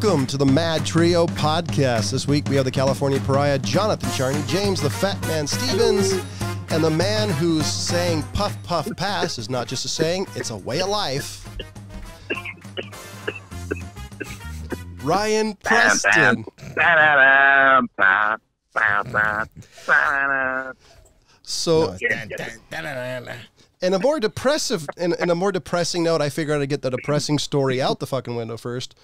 Welcome to the MadTrio podcast. This week we have the California Pariah, Jonathan Charney, James the Fat Man Stevens, and the man who's saying puff, puff, pass is not just a saying, it's a way of life. Ryan Preston. So, in a more depressing note, I figured I'd get the depressing story out the fucking window first.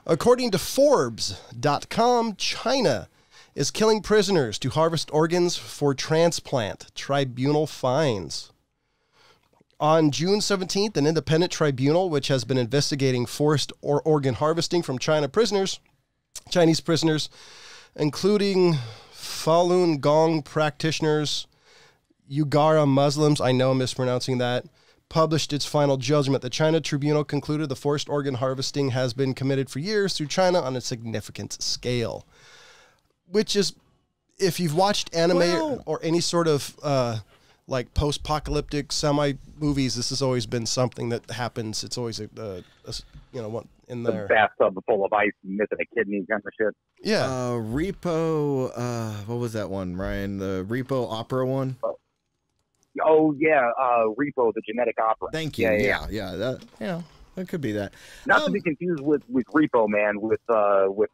According to Forbes.com, China is killing prisoners to harvest organs for transplant. Tribunal finds. On June 17th, an independent tribunal, which has been investigating forced organ harvesting from Chinese prisoners, including Falun Gong practitioners, Uyghur Muslims, I know I'm mispronouncing that, published its final judgment. The China Tribunal concluded the forced organ harvesting has been committed for years through China on a significant scale. Which is, if you've watched anime or any sort of like post-apocalyptic semi-movies, this has always been something that happens. It's always one in there. A bathtub full of ice and missing a kidney kind of shit. Yeah. Repo, what was that one, Ryan? The Repo Opera one? Oh, yeah, Repo, the genetic opera. Thank you. Yeah. That could be that. Not to be confused with Repo Man, with what's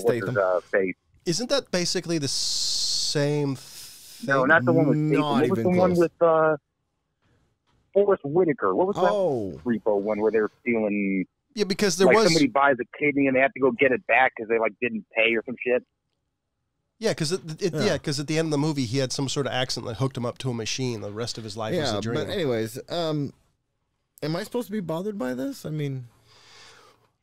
his face. Isn't that basically the same thing? No, not the one with Statham. What was the one with Forrest Whitaker? What was that Repo one where they're stealing? Yeah, because there somebody buys a kidney and they have to go get it back because they didn't pay or some shit. Yeah, because at the end of the movie he had some sort of accident that hooked him up to a machine. The rest of his life was a dream. But anyways, am I supposed to be bothered by this? I mean,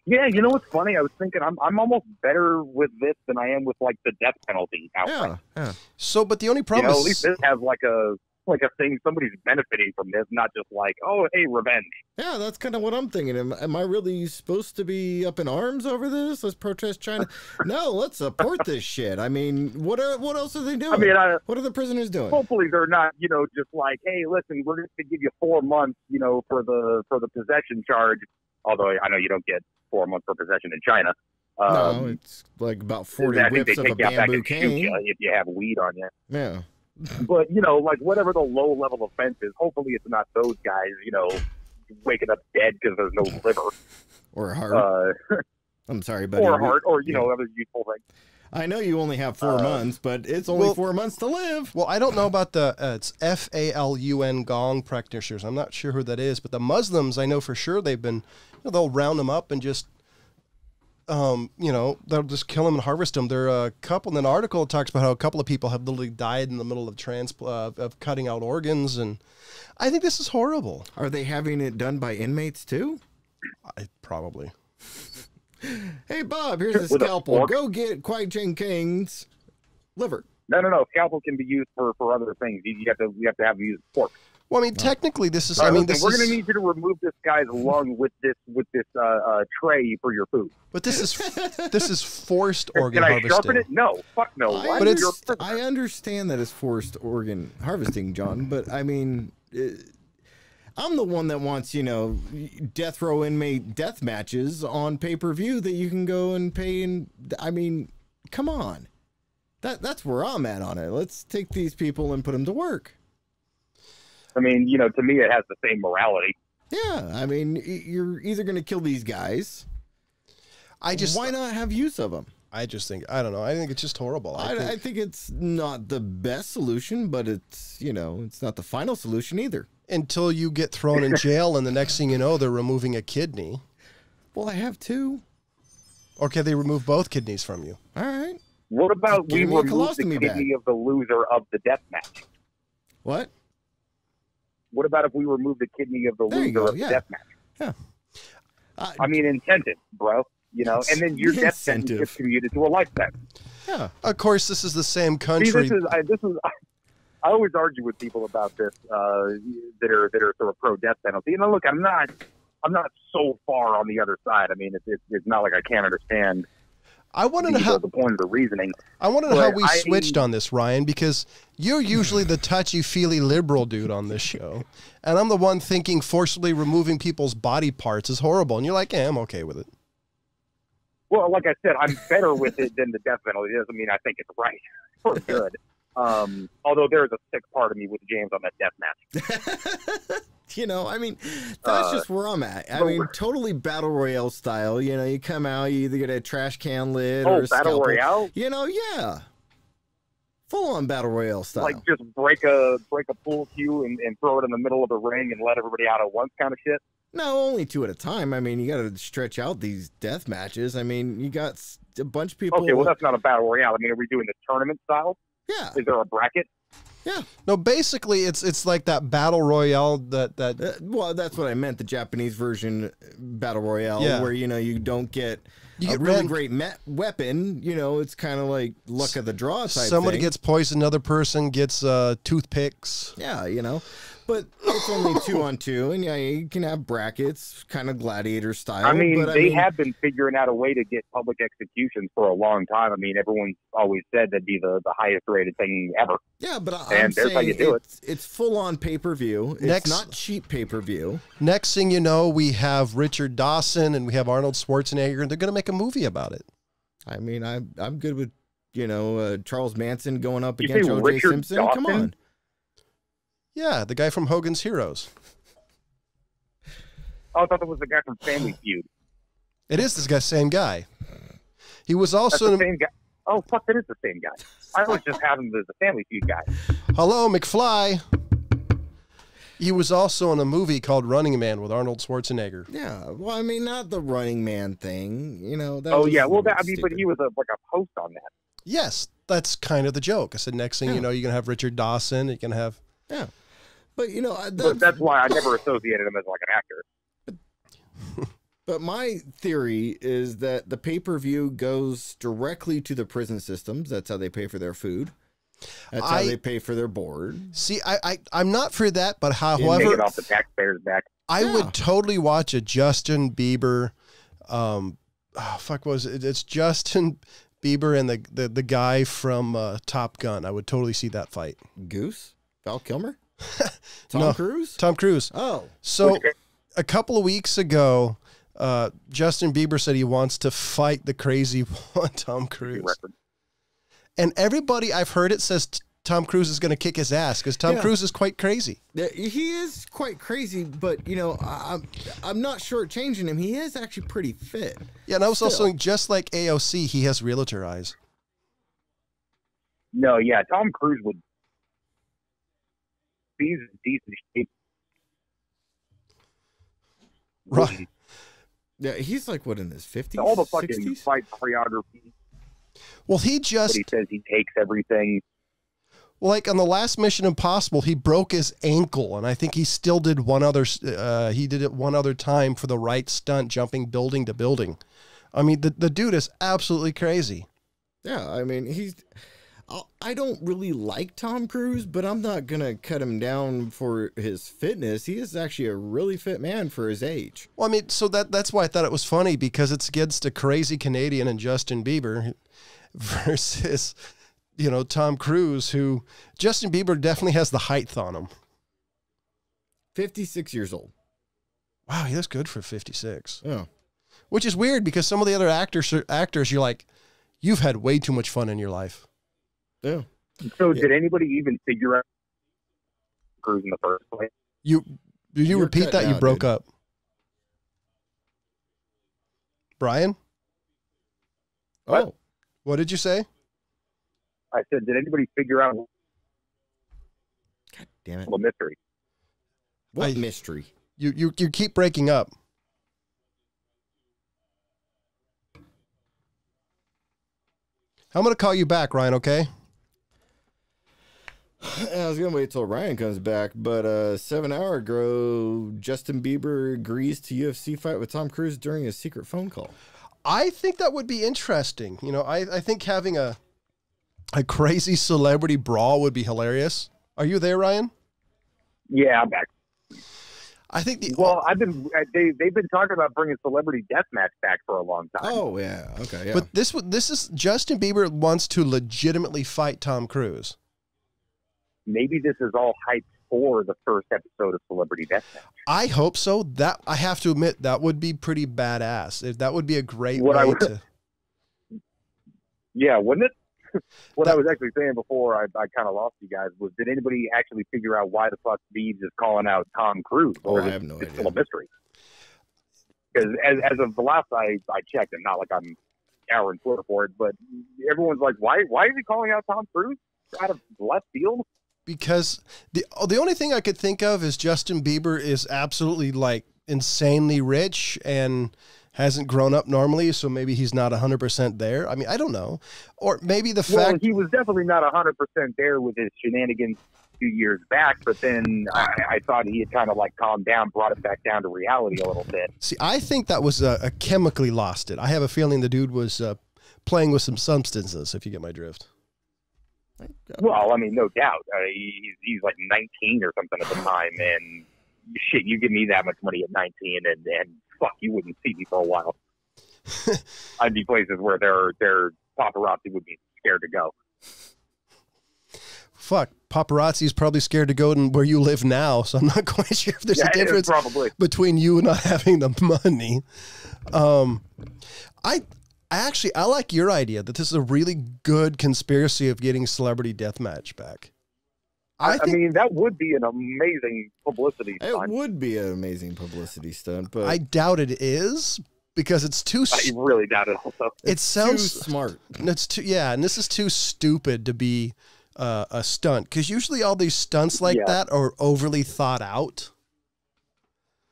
yeah, you know what's funny? I was thinking I'm almost better with this than I am with the death penalty outright. Yeah. So, but the only problem is, at least this has a thing, somebody's benefiting from this, not just oh, hey, revenge. Yeah, that's kind of what I'm thinking. Am I really supposed to be up in arms over this? Let's protest China. No, let's support this shit. I mean, what else are they doing? I mean, what are the prisoners doing? Hopefully they're not, just hey, listen, we're going to give you 4 months, for the possession charge. Although I know you don't get 4 months for possession in China. No, it's about 40 whips of a bamboo cane. If you have weed on you. Yeah. But, whatever the low-level offense is, hopefully it's not those guys, waking up dead because there's no liver. Or a heart. I'm sorry, buddy. Or a heart, or, other useful things. I know you only have 4 months, but it's only 4 months to live. Well, I don't know about the, it's Falun Gong practitioners. I'm not sure who that is, but the Muslims, I know for sure they've been, they'll round them up and just, they'll just kill them and harvest them. There are a couple, in an article it talks about how a couple of people have literally died in the middle of of cutting out organs, and I think this is horrible. Are they having it done by inmates too? Probably. Hey, Bob, here's a scalpel. Go get Kwai Chang King's liver. No. Scalpel can be used for other things. We have to have them use fork. Well, I mean, technically, this is. We're going to need you to remove this guy's lung with this tray for your food. But this is forced organ harvesting. Can I sharpen it? No, fuck no. I understand that it's forced organ harvesting, John. But I mean, I'm the one that wants death row inmate death matches on pay-per-view that you can go and pay. And I mean, come on, that's where I'm at on it. Let's take these people and put them to work. I mean, to me, it has the same morality. Yeah, I mean, you're either going to kill these guys. Why not have use of them? I don't know. I think it's just horrible. I think it's not the best solution, but it's, it's not the final solution either. Until you get thrown in jail, and the next thing you know, they're removing a kidney. Well, I have 2. Okay, they remove both kidneys from you. All right. What about we remove the kidney of the loser of the death match? What? What about if we remove the kidney of the loser of the death match? Yeah. I mean, incentive, bro. And then your death sentence gets commuted to a life sentence. Yeah. Of course, this is the same country. See, I always argue with people about this that are sort of pro death penalty. Look, I'm not so far on the other side. I mean, it's not like I can't understand. I want to know how the point of the reasoning. I want to know how we switched on this, Ryan, because you're usually the touchy-feely liberal dude on this show, and I'm the one thinking forcibly removing people's body parts is horrible, and you're like, I'm okay with it. Well, like I said, I'm better with it than the death penalty. It doesn't mean I think it's right or good. Although there's a sick part of me with James on that death match. You know, I mean, that's just where I'm at. I mean, totally battle royale style. You know, you come out, you either get a trash can lid or a battle scalpel. royale. You know, yeah, full on battle royale style. Like just break a pool cue and throw it in the middle of the ring and let everybody out at once, kind of shit. No, only 2 at a time. I mean, you got to stretch out these death matches. I mean, you got a bunch of people. Okay, well, that's not a battle royale. I mean, are we doing the tournament style? Yeah. Is there a bracket? Yeah. No, basically, it's like that battle royale that. Well, that's what I meant. The Japanese version battle royale, Yeah. where you don't get You a get really ran- great weapon. You know, it's kind of like luck of the draw type Somebody thing. gets poisoned, another person gets toothpicks. Yeah, you know, but it's only 2 on 2, and yeah, you can have brackets, kind of gladiator style. I mean, but, they have been figuring out a way to get public executions for a long time. I mean, everyone's always said that'd be the highest rated thing ever. Yeah, but I'm And there's how you saying do it. it's full on pay per view. It's not cheap pay per view. Next thing you know, we have Richard Dawson and we have Arnold Schwarzenegger, and they're going to make a movie about it. I mean, I'm good with Charles Manson going up You against say O.J. Richard Simpson. Come Dawson? on. Yeah, the guy from Hogan's Heroes. Oh, I thought that was the guy from Family Feud. It is this guy, same guy. He was That's also the same guy. Oh, fuck, that is the same guy. I was just having the Family Feud guy. Hello, McFly. He was also in a movie called Running Man with Arnold Schwarzenegger. Yeah, well, I mean, not the Running Man thing, you know. That Oh, was yeah. Well, stupid. but he was like a host on that. Yes, that's kind of the joke. I said next thing you know, you're going to have Richard Dawson. You're going to have... Yeah. But, you know, But that's why I never associated him as like an actor. But my theory is that the pay-per-view goes directly to the prison systems. That's how they pay for their food. That's how they pay for their board. See, I'm not for that, but Take however, it off the taxpayers' back. I would totally watch a Justin Bieber. What was it? It's Justin Bieber and the guy from Top Gun. I would totally see that fight. Goose? Val Kilmer? Tom Cruise? Tom Cruise. Oh. So a couple of weeks ago, Justin Bieber said he wants to fight the crazy one, Tom Cruise. And everybody I've heard it says Tom Cruise is going to kick his ass because Tom Cruise is quite crazy. He is quite crazy, but, you know, I'm not shortchanging him. He is actually pretty fit. Yeah, and I was also just like AOC, he has realtor eyes. No, yeah, Tom Cruise would be in decent shape. Right. Yeah, he's like, what, in his 50s? All the fucking 60s? fight choreography. Well, he But just... he says he takes everything. Well, like on the last Mission Impossible, he broke his ankle, and I think he still did one other. He did it one other time for the right stunt, jumping building to building. I mean, the dude is absolutely crazy. Yeah, I mean, I don't really like Tom Cruise, but I'm not gonna cut him down for his fitness. He is actually a really fit man for his age. Well, I mean, so that's why I thought it was funny, because it's against a crazy Canadian and Justin Bieber versus, you know, Tom Cruise, who Justin Bieber definitely has the height on him. 56 years old. Wow, he looks good for 56. Yeah. Which is weird because some of the other actors, you're like, you've had way too much fun in your life. Yeah. So did anybody even figure out Cruise in the first place? Did you You're repeat cut that? You out, broke dude. up. Brian? What? Oh. What did you say? I said, did anybody figure out God damn it. the mystery? What mystery? You keep breaking up. I'm going to call you back, Ryan, okay? I was gonna wait till Ryan comes back, but 7 hour ago, Justin Bieber agrees to UFC fight with Tom Cruise during a secret phone call. I think that would be interesting. You know, I think having a crazy celebrity brawl would be hilarious. Are you there, Ryan? Yeah, I'm back. I think they've been talking about bringing Celebrity Deathmatch back for a long time. Oh yeah, okay, yeah. But this is Justin Bieber wants to legitimately fight Tom Cruise. Maybe this is all hype for the first episode of Celebrity Deathmatch. I hope so. That I have to admit that would be pretty badass. That would be a great What way I would, to. Yeah, wouldn't it? What I was actually saying before I kind of lost you guys was, did anybody actually figure out why the fuck Beebs is calling out Tom Cruise? Or I have no idea. It's still a mystery. Because as of the last I checked, and not like I'm scouring Twitter for it, but everyone's like, why is he calling out Tom Cruise out of left field? Because the only thing I could think of is Justin Bieber is absolutely like insanely rich and hasn't grown up normally, so maybe he's not 100% there. I mean, I don't know. Or maybe the fact he was definitely not 100% there with his shenanigans 2 years back, but then I thought he had kind of like calmed down, brought it back down to reality a little bit. See, I think that was a chemically lost it. I have a feeling the dude was playing with some substances, if you get my drift. Well, I mean, no doubt. He's like 19 or something at the time, and shit, you give me that much money at 19, and fuck, you wouldn't see me for a while. I'd be places where their paparazzi would be scared to go. Fuck, paparazzi's probably scared to go to where you live now, so I'm not quite sure if there's a difference between you not having the money. I like your idea that this is a really good conspiracy of getting Celebrity Deathmatch back. I mean, that would be an amazing publicity stunt. It would be an amazing publicity stunt, but I doubt it is because it's too. I really doubt it. Also, it sounds too smart. It's too and this is too stupid to be a stunt because usually all these stunts like that are overly thought out.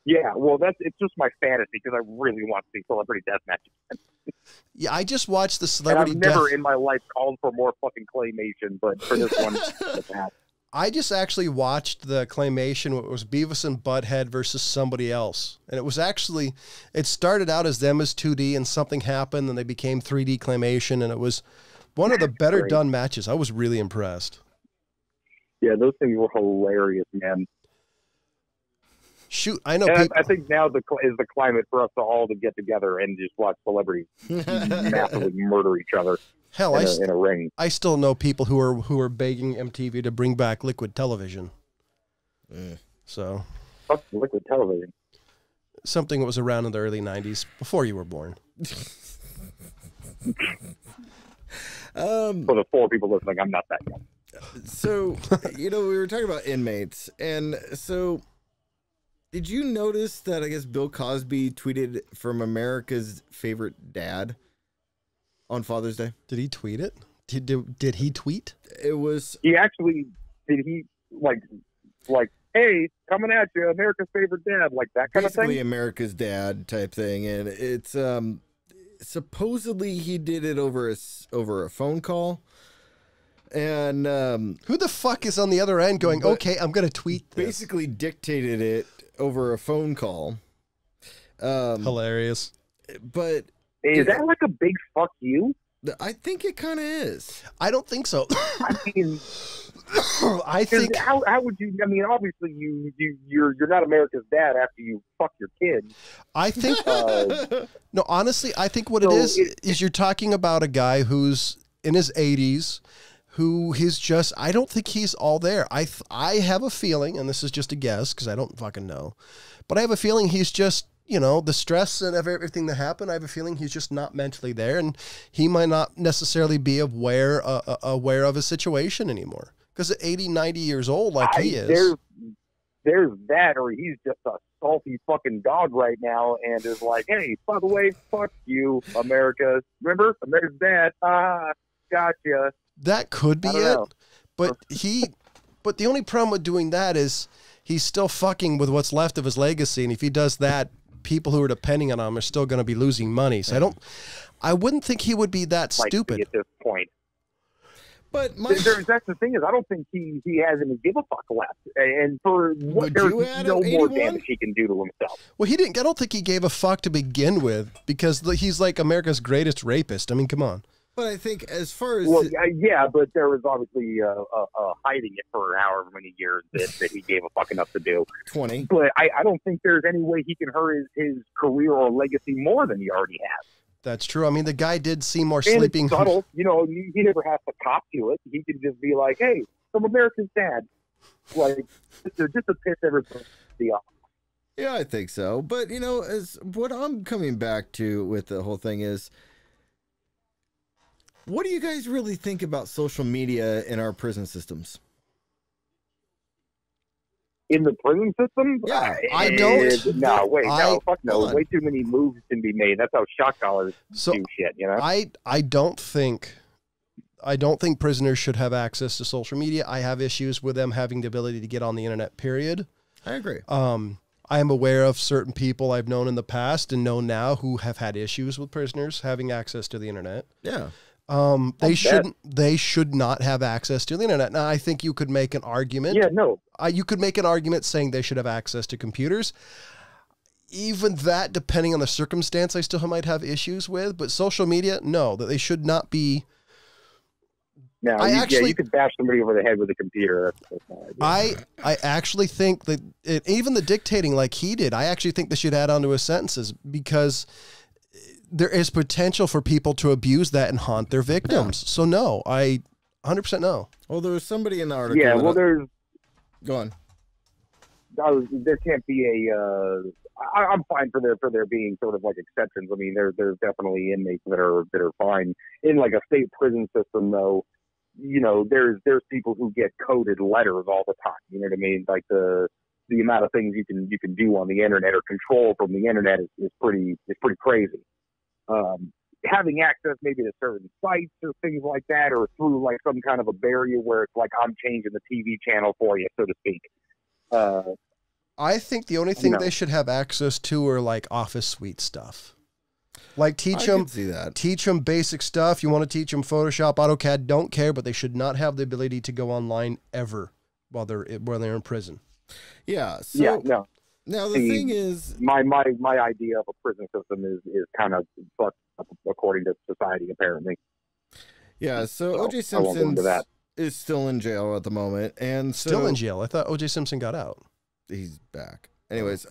Yeah, well, it's just my fantasy because I really want to see Celebrity Deathmatch. Yeah, I just watched the Celebrity and I've never in my life called for more fucking claymation, but for this one, it's happened. I just actually watched the claymation. It was Beavis and Butthead versus somebody else. And it was actually, it started out as them as 2D and something happened and they became 3D claymation. And it was one of the better done matches. I was really impressed. Yeah, those things were hilarious, man. Shoot, I know. I think now is the climate for us to all to get together and just watch celebrities massively murder each other. Hell, in a ring. I still know people who are begging MTV to bring back liquid television. So, fuck liquid television. Something that was around in the early '90s before you were born. For the 4 people listening, I'm not that young. So, we were talking about inmates, and so. Did you notice that I guess Bill Cosby tweeted from America's favorite dad on Father's Day? Did he tweet it? Did he tweet? It was. He actually did. He like, hey, coming at you, America's favorite dad, like that kind of thing. Basically, America's dad type thing, and it's supposedly he did it over a phone call. And who the fuck is on the other end going, okay, I'm going to tweet this? Basically dictated it over a phone call. Hilarious. But is that like a big fuck you? I think it kind of is. I don't think so. I mean, I think how would you? I mean, obviously you're not America's dad after you fuck your kid. I think no, honestly, I think what it is you're talking about a guy who's in his 80s. Who he's just, I don't think he's all there. I have a feeling, and this is just a guess because I don't fucking know, but I have a feeling he's just, the stress and everything that happened, I have a feeling he's just not mentally there, and he might not necessarily be aware of his situation anymore. Because at 80, 90 years old, like he is. There's that, or he's just a salty fucking dog right now and is like, hey, by the way, fuck you, America. Remember? America's dad. Gotcha. That could be it, but the only problem with doing that is he's still fucking with what's left of his legacy, and if he does that, people who are depending on him are still going to be losing money. So I wouldn't think he would be that stupid at this point. But that's the thing is, I don't think he has any give a fuck left, and for what there's no more damage he can do to himself. Well, he didn't. I don't think he gave a fuck to begin with because he's like America's greatest rapist. I mean, come on. But I think as far as... Well, yeah, but there was obviously hiding it for however many years that he gave a fuck enough to do. 20. But I don't think there's any way he can hurt his career or legacy more than he already has. That's true. I mean, the guy did see more and sleeping... It's subtle. He never has to cop to it. He could just be like, hey, some America's dad. Like, just to piss everybody off. Yeah, I think so. But, as what I'm coming back to with the whole thing is... What do you guys really think about social media in our prison systems? In the prison system? Yeah, I don't. No, wait, no, fuck no. hold on. Way too many moves can be made. That's how shock collars do shit, you know? I don't think prisoners should have access to social media. I have issues with them having the ability to get on the internet, period. I agree. I am aware of certain people I've known in the past and know now who have had issues with prisoners having access to the internet. Yeah. They should not have access to the internet. Now, I think you could make an argument. Yeah, no. You could make an argument saying they should have access to computers. Even that, depending on the circumstance, I still might have issues with. But social media, no, that they should not be. No, you could bash somebody over the head with a computer. That's not ideal. I actually think that even the dictating like he did, I actually think they should add onto his sentences because there is potential for people to abuse that and haunt their victims. Yeah. So no, I 100% no. Well, there was somebody in the article. Yeah, well, there's. Go on. There can't be a. I'm fine for there being sort of like exceptions. I mean, there's definitely inmates that are fine in like a state prison system, though. You know, there's people who get coded letters all the time. You know what I mean? Like the amount of things you can do on the internet or control from the internet is pretty crazy. Having access maybe to certain sites or things like that, or through like some kind of a barrier where it's like I'm changing the TV channel for you, so to speak. I think the only thing they should have access to are like office suite stuff. Like teach them basic stuff. You want to teach them Photoshop, AutoCAD, don't care, but they should not have the ability to go online ever while they're in prison. Yeah. So, yeah. No. Now the thing is, my idea of a prison system is kind of fucked up according to society, apparently. Yeah. So O.J. Simpson is still in jail at the moment, and still in jail. I thought O.J. Simpson got out. He's back. Anyways,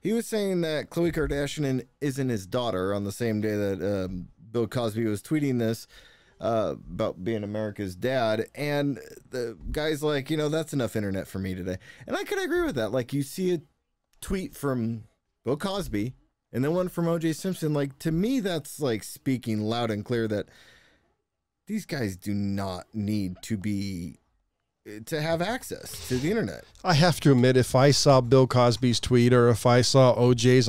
he was saying that Khloe Kardashian isn't his daughter on the same day that Bill Cosby was tweeting this about being America's dad. And the guy's like, that's enough internet for me today. And I could agree with that. Like, you see a tweet from Bill Cosby and then one from O.J. Simpson. Like, to me, that's like speaking loud and clear that these guys do not need to have access to the internet. I have to admit, if I saw Bill Cosby's tweet or if I saw OJ's,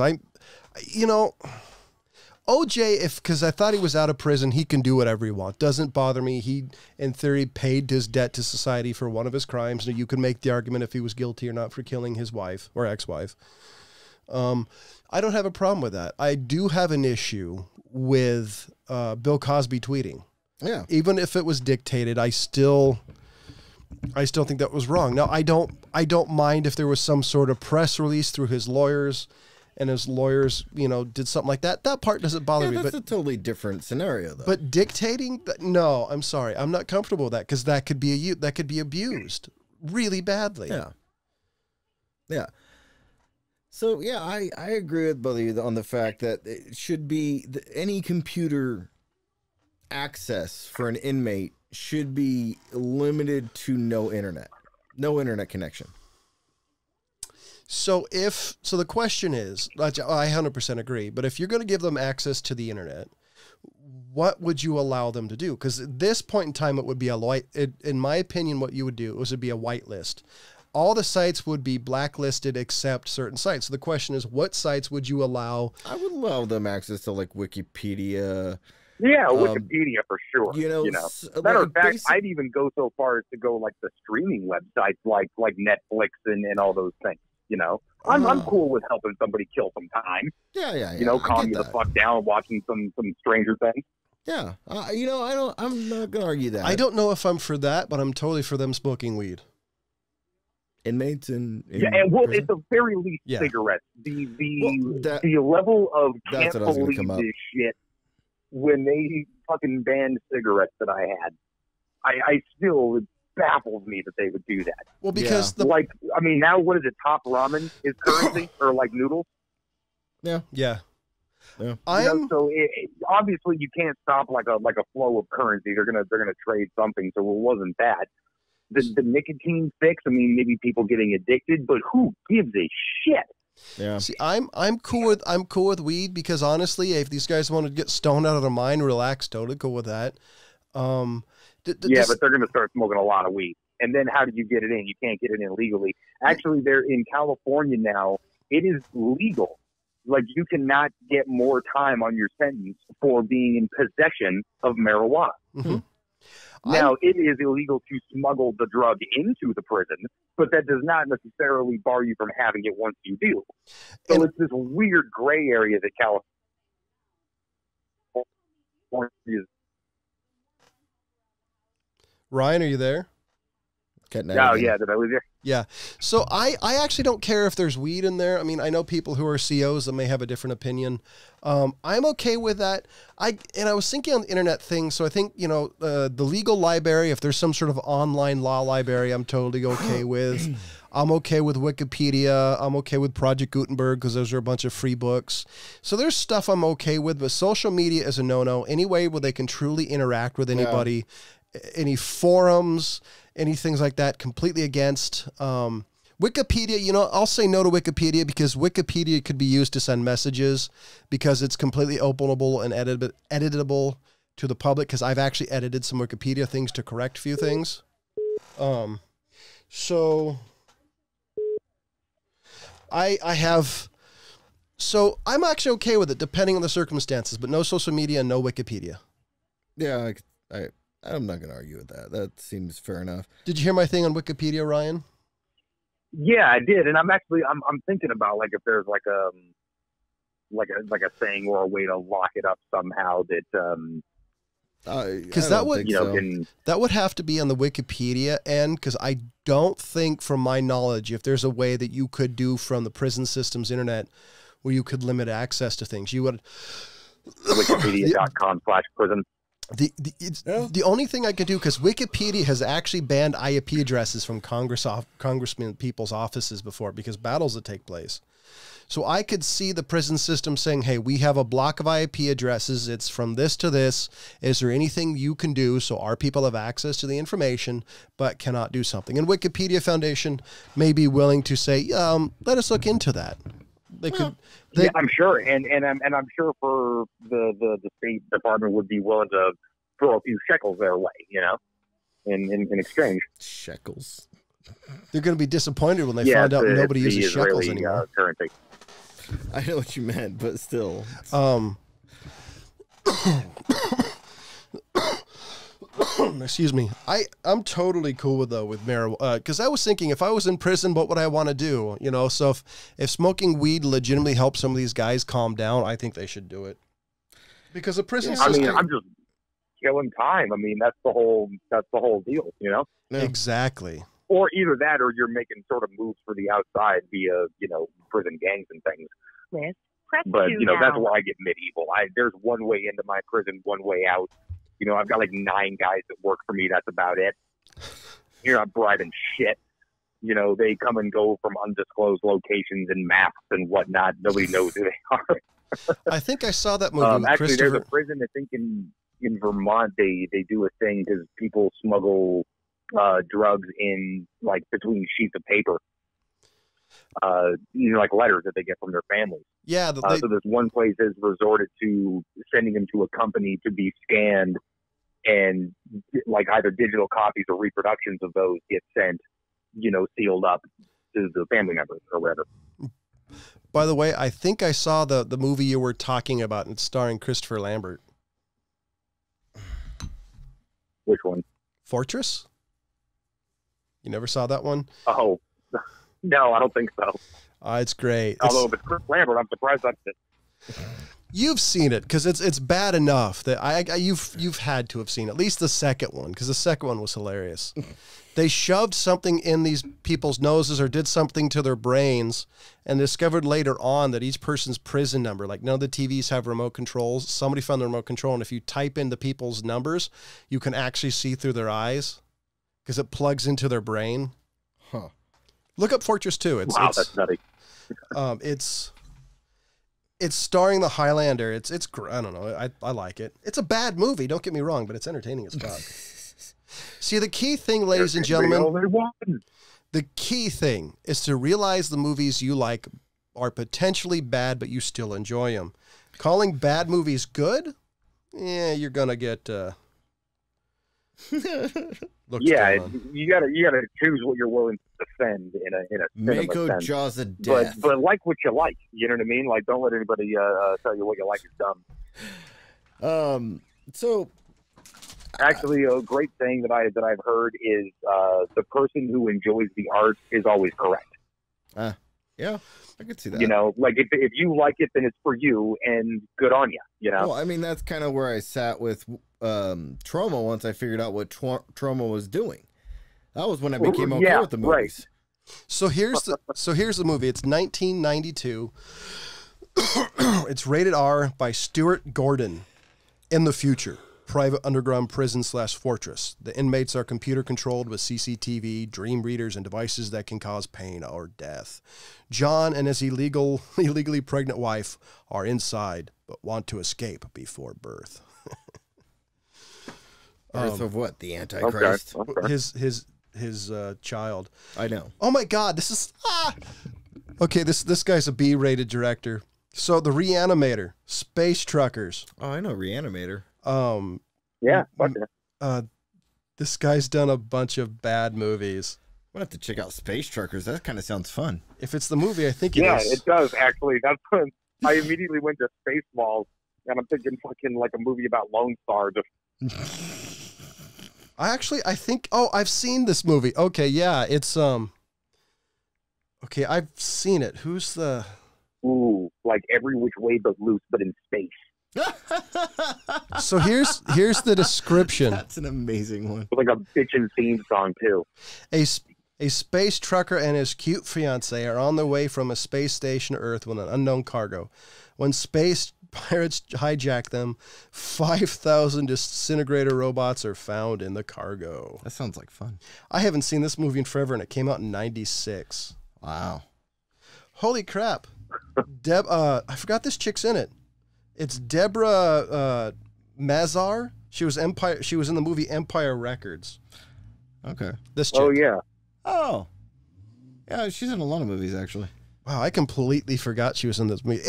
OJ, because I thought he was out of prison, he can do whatever he wants. Doesn't bother me. He, in theory, paid his debt to society for one of his crimes. And you could make the argument if he was guilty or not for killing his wife or ex-wife. I don't have a problem with that. I do have an issue with Bill Cosby tweeting. Yeah. Even if it was dictated, I still think that was wrong. Now, I don't mind if there was some sort of press release through his lawyers and his lawyers, did something like that. That part doesn't bother me. That's a totally different scenario, though. But dictating, no, I'm sorry. I'm not comfortable with that because that could be abused really badly. Yeah. Yeah. So, yeah, I agree with both of you on the fact that it should be any computer access for an inmate should be limited to no internet connection. So the question is, I 100% agree, but if you're going to give them access to the internet, what would you allow them to do? Because at this point in time, it would be in my opinion, what you would do would be a whitelist. All the sites would be blacklisted except certain sites. So the question is, what sites would you allow? I would allow them access to like Wikipedia. Yeah, Wikipedia for sure. Matter of fact, I'd even go so far as to go like the streaming websites like Netflix and all those things. I'm cool with helping somebody kill some time. Yeah. Calm you the fuck down, watching some Stranger Things. Yeah, I'm not gonna argue that. I don't know if I'm for that, but I'm totally for them smoking weed. Inmates in and at the very least, cigarettes. The level of can't believe this shit when they fucking banned cigarettes that I had. I still, it baffles me that they would do that. Well, because now what is it? Top ramen is currency or like noodles? Yeah. So obviously you can't stop like a flow of currency. They're gonna trade something. So it wasn't that. The nicotine fix. I mean, maybe people getting addicted, but who gives a shit? Yeah. See, I'm cool with weed because honestly, if these guys want to get stoned out of their mind, relax, totally cool with that. Yeah, but they're going to start smoking a lot of weed. And then how do you get it in? You can't get it in legally. Actually, they're in California now. It is legal. Like, you cannot get more time on your sentence for being in possession of marijuana. Mm-hmm. Now, it is illegal to smuggle the drug into the prison, but that does not necessarily bar you from having it once you do. So it's this weird gray area that California is. Ryan, are you there? Oh, yeah. Did I lose you? Yeah. So I actually don't care if there's weed in there. I mean, I know people who are COs that may have a different opinion. I'm okay with that. I was thinking on the internet thing. So I think, the legal library, if there's some sort of online law library, I'm totally okay with. I'm okay with Wikipedia. I'm okay with Project Gutenberg because those are a bunch of free books. So there's stuff I'm okay with, but social media is a no-no. Any way where they can truly interact with anybody, any forums, any things like that, completely against. Wikipedia, I'll say no to Wikipedia because Wikipedia could be used to send messages because it's completely openable and editable to the public because I've actually edited some Wikipedia things to correct a few things. So I'm actually okay with it depending on the circumstances, but no social media and no Wikipedia. Yeah, I'm not going to argue with that. That seems fair enough. Did you hear my thing on Wikipedia, Ryan? Yeah, I did, and I'm thinking about like if there's like a thing or a way to lock it up somehow that because that would have to be on the Wikipedia end because I don't think, from my knowledge, if there's a way that you could do from the prison system's internet where you could limit access to things, you would Wikipedia.com/prison. The only thing I can do, because Wikipedia has actually banned IP addresses from congressmen people's offices before because battles that take place. So I could see the prison system saying, hey, we have a block of IP addresses. It's from this to this. Is there anything you can do so our people have access to the information but cannot do something? And Wikipedia Foundation may be willing to say, let us look into that. Yeah, I'm sure, and I'm sure for the State Department would be willing to throw a few shekels their way, in exchange. Shekels. They're going to be disappointed when they find out nobody uses shekels anymore. Currency. I know what you meant, but still. Excuse me. I'm totally cool with marijuana because I was thinking if I was in prison, what would I want to do? So if smoking weed legitimately helps some of these guys calm down, I think they should do it. Because the prison system. I'm just killing time. I mean, that's the whole deal, Yeah. Exactly. Or either that, or you're making sort of moves for the outside via, prison gangs and things. Yes. But that's where I get medieval. There's one way into my prison, one way out. I've got like 9 guys that work for me. That's about it. You're not bribing shit. They come and go from undisclosed locations and maps and whatnot. Nobody knows who they are. I think I saw that movie with actually, there's a prison, I think, in Vermont. They do a thing because people smuggle drugs in, like, between sheets of paper. Like letters that they get from their families. Yeah. So there's one place that's resorted to sending them to a company to be scanned, and like either digital copies or reproductions of those get sent, sealed up to the family members or whatever. By the way, I think I saw the movie you were talking about, and it's starring Christopher Lambert. Which one? Fortress? You never saw that one? Oh, no, I don't think so. It's great. Although if it's Chris Lambert, I'm surprised that's it. You've seen it because it's bad enough that you've had to have seen at least the second one because the second one was hilarious. They shoved something in these people's noses or did something to their brains and discovered later on that each person's prison number, like none of the TVs have remote controls. Somebody found the remote control, and if you type in the people's numbers, you can actually see through their eyes because it plugs into their brain. Huh. Look up Fortress 2. That's nutty. It's starring the Highlander. It's I don't know. I like it. It's a bad movie. Don't get me wrong, but it's entertaining as fuck. See, the key thing, ladies and gentlemen, the key thing is to realize the movies you like are potentially bad, but you still enjoy them. Calling bad movies good? Yeah, you're gonna get yeah, you gotta choose what you're willing to defend in a Mako sense. Jaws of Death. But like what you like. You know what I mean? Like, don't let anybody tell you what you like is dumb. So actually, a great thing that I've heard is the person who enjoys the art is always correct. Yeah, I could see that. You know, like if you like it, then it's for you, and good on you. You know. Well, I mean, that's kind of where I sat with Trauma once I figured out what Trauma was doing. That was when I became okay with the movies. Right. So here's the movie. It's 1992. It's rated R by Stuart Gordon. In the future, private underground prison / fortress. The inmates are computer controlled with CCTV, dream readers, and devices that can cause pain or death. John and his illegally pregnant wife are inside, but want to escape before birth. Birth of what? The Antichrist? Okay. His child. I know. Oh my God! This is okay. This guy's a B-rated director. So the Reanimator, Space Truckers. Oh, I know Reanimator. Yeah. This guy's done a bunch of bad movies. I'm gonna have to check out Space Truckers. That kind of sounds fun. If it's the movie, I think it is. Yeah, it does actually. That's when I immediately went to Spaceballs, and I'm thinking fucking like a movie about Lone Star. I think. Oh, I've seen this movie. Okay, yeah, it's Okay, I've seen it. Who's the? Ooh, like Every Which Way But Loose, but in space. So here's the description. That's an amazing one. It's like a bitchin' theme song too. A space trucker and his cute fiancée are on their way from a space station to Earth with an unknown cargo. When space pirates hijack them, 5,000 disintegrator robots are found in the cargo. That sounds like fun. I haven't seen this movie in forever, and it came out in '96. Wow. Holy crap. I forgot this chick's in it. It's Deborah Mazar. She was in the movie Empire Records. Okay. This chick. Oh yeah. Oh. Yeah, she's in a lot of movies actually. Wow, I completely forgot she was in this movie.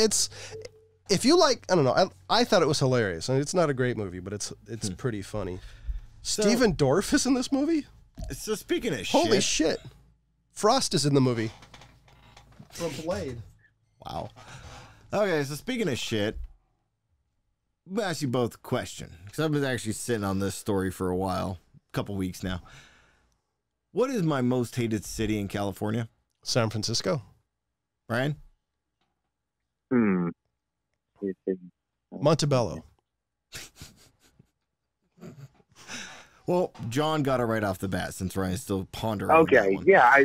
If you like, I don't know, I thought it was hilarious. I mean, it's not a great movie, but it's pretty funny. Steven Dorff is in this movie? So speaking of Holy shit. Frost is in the movie. From Blade. Wow. Okay, so speaking of shit, I'm going to ask you both a question. Because I've been actually sitting on this story for a while. A couple weeks now. What is my most hated city in California? San Francisco. Ryan? Montebello. Well, John got it right off the bat since Ryan's still pondering. Okay, yeah.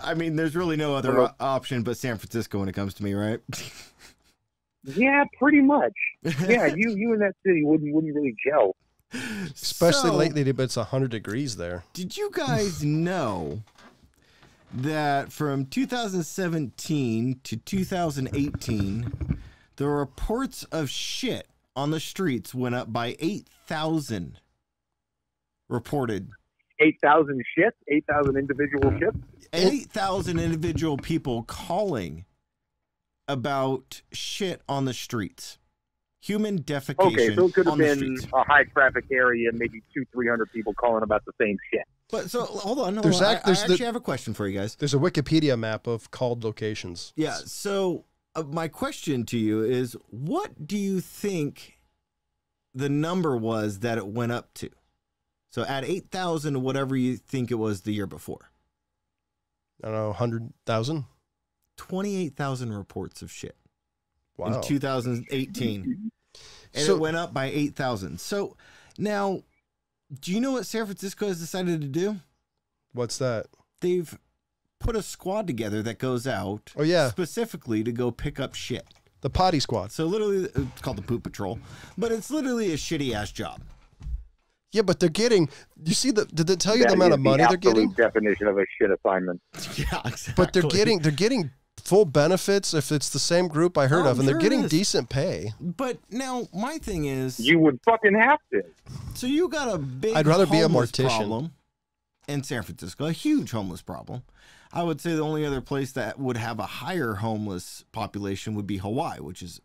I mean, there's really no other option but San Francisco when it comes to me, right? Yeah, pretty much. Yeah, you in that city wouldn't really gel. Especially lately, but it's 100 degrees there. Did you guys know that from 2017 to 2018, the reports of shit on the streets went up by 8,000 reported? 8,000 shits? 8,000 individual shits? 8,000 individual people calling about shit on the streets. Human defecation. Okay, so it could have been a high traffic area, maybe 200-300 people calling about the same shit. But so hold on. I actually have a question for you guys. There's a Wikipedia map of called locations. Yeah. So my question to you is, what do you think the number was that it went up to? So at 8,000, whatever you think it was the year before. I don't know, 100,000? 28,000 reports of shit. Wow. In 2018. And it went up by 8,000. So now, do you know what San Francisco has decided to do? What's that? They've put a squad together that goes out specifically to go pick up shit. The potty squad. So literally, it's called the poop patrol. But it's literally a shitty-ass job. Yeah, but they're getting, you see, did it tell you the amount of money they're getting? Definition of a shit assignment. Yeah, exactly. But they're getting full benefits if it's the same group I heard of, and they're getting decent pay. But now my thing is, you would fucking have to. So you got a big I'd rather be a mortician problem in San Francisco, a huge homeless problem. I would say the only other place that would have a higher homeless population would be Hawaii, which is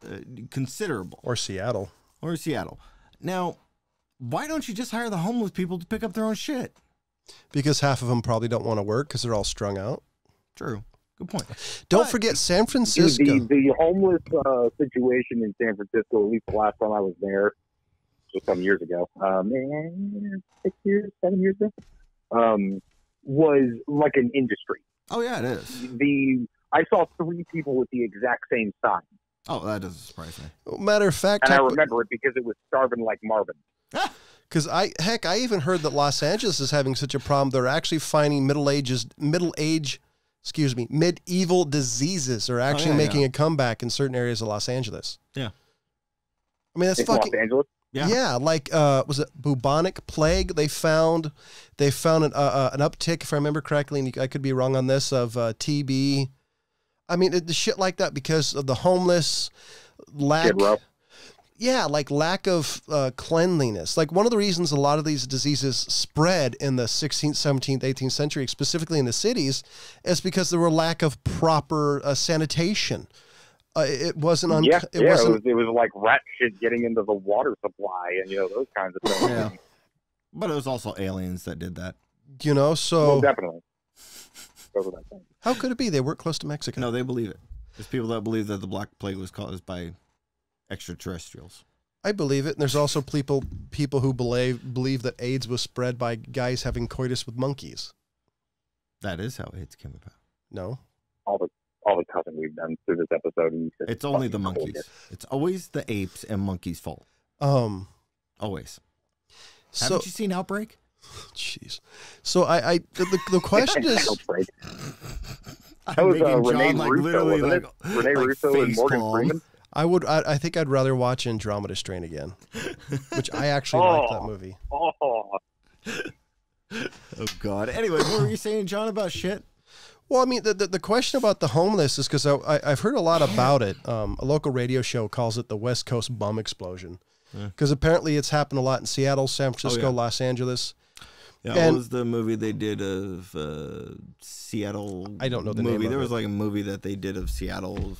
considerable. Or Seattle. Or Seattle. Now, why don't you just hire the homeless people to pick up their own shit? Because half of them probably don't want to work because they're all strung out. True. Good point. Don't forget San Francisco. The homeless situation in San Francisco, at least the last time I was there, just some years ago, 6 years, 7 years ago, was like an industry. Oh, yeah, it is. I saw 3 people with the exact same sign. Oh, that doesn't surprise me. Matter of fact, and I remember it because it was starving like Marvin. Because I even heard that Los Angeles is having such a problem. They're actually finding medieval diseases are actually making a comeback in certain areas of Los Angeles. Yeah. I mean, that's in fucking... Los Angeles? Yeah, like, was it bubonic plague? They found an uptick, if I remember correctly, and I could be wrong on this, of TB. I mean, the shit like that because of the homeless, lack of cleanliness. Like, one of the reasons a lot of these diseases spread in the 16th, 17th, 18th century, specifically in the cities, is because there were lack of proper sanitation. It wasn't it was like rat shit getting into the water supply and those kinds of things. Yeah. But it was also aliens that did that. So well, definitely. How could it be? They weren't close to Mexico. No, they believe it. There's people that believe that the Black Plague was caused by extraterrestrials. I believe it. And there's also people who believe that AIDS was spread by guys having coitus with monkeys. That is how AIDS came about. No. All the cussing we've done through this episode. And it's only the monkeys. It's always the apes and monkeys' fault. Always. Haven't you seen Outbreak? Jeez. So the question is. Outbreak. That was Rene Russo, wasn't it? Rene Russo and Morgan Freeman. I think I'd rather watch Andromeda Strain again, which I actually like that movie. Oh God. Anyway, what were you saying, John, about shit? Well, I mean, the question about the homeless is because I've heard a lot about it. A local radio show calls it the West Coast bum explosion because apparently it's happened a lot in Seattle, San Francisco, Los Angeles. Yeah, what was the movie they did of Seattle? I don't know the movie. name. There was like a movie that they did of Seattle,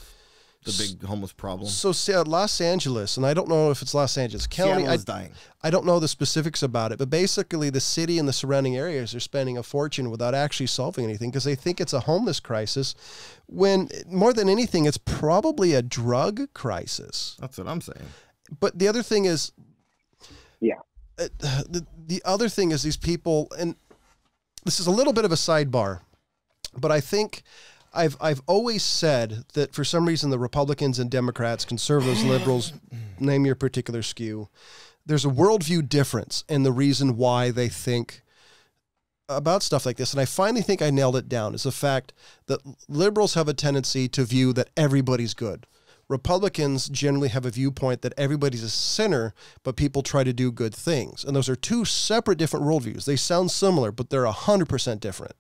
the big homeless problem. So Los Angeles, and I don't know if it's Los Angeles County. Seattle is dying. I don't know the specifics about it, but basically the city and the surrounding areas are spending a fortune without actually solving anything because they think it's a homeless crisis, when more than anything, it's probably a drug crisis. That's what I'm saying. But the other thing is, the other thing is these people, and this is a little bit of a sidebar, but I think I've always said that for some reason the Republicans and Democrats, conservatives, liberals, name your particular skew, there's a worldview difference in the reason why they think about stuff like this. And I finally think I nailed it down, is the fact that liberals have a tendency to view that everybody's good. Republicans generally have a viewpoint that everybody's a sinner, but people try to do good things. And those are two separate different worldviews. They sound similar, but they're 100% different.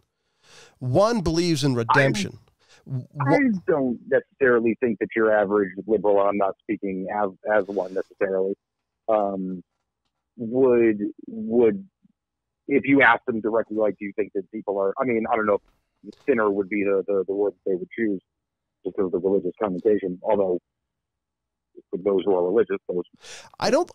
One believes in redemption. I don't necessarily think that your average liberal, I'm not speaking as one necessarily, would if you ask them directly, like, do you think that people are, I mean, I don't know if sinner would be the word that they would choose just of the religious connotation, although for those who are religious, I don't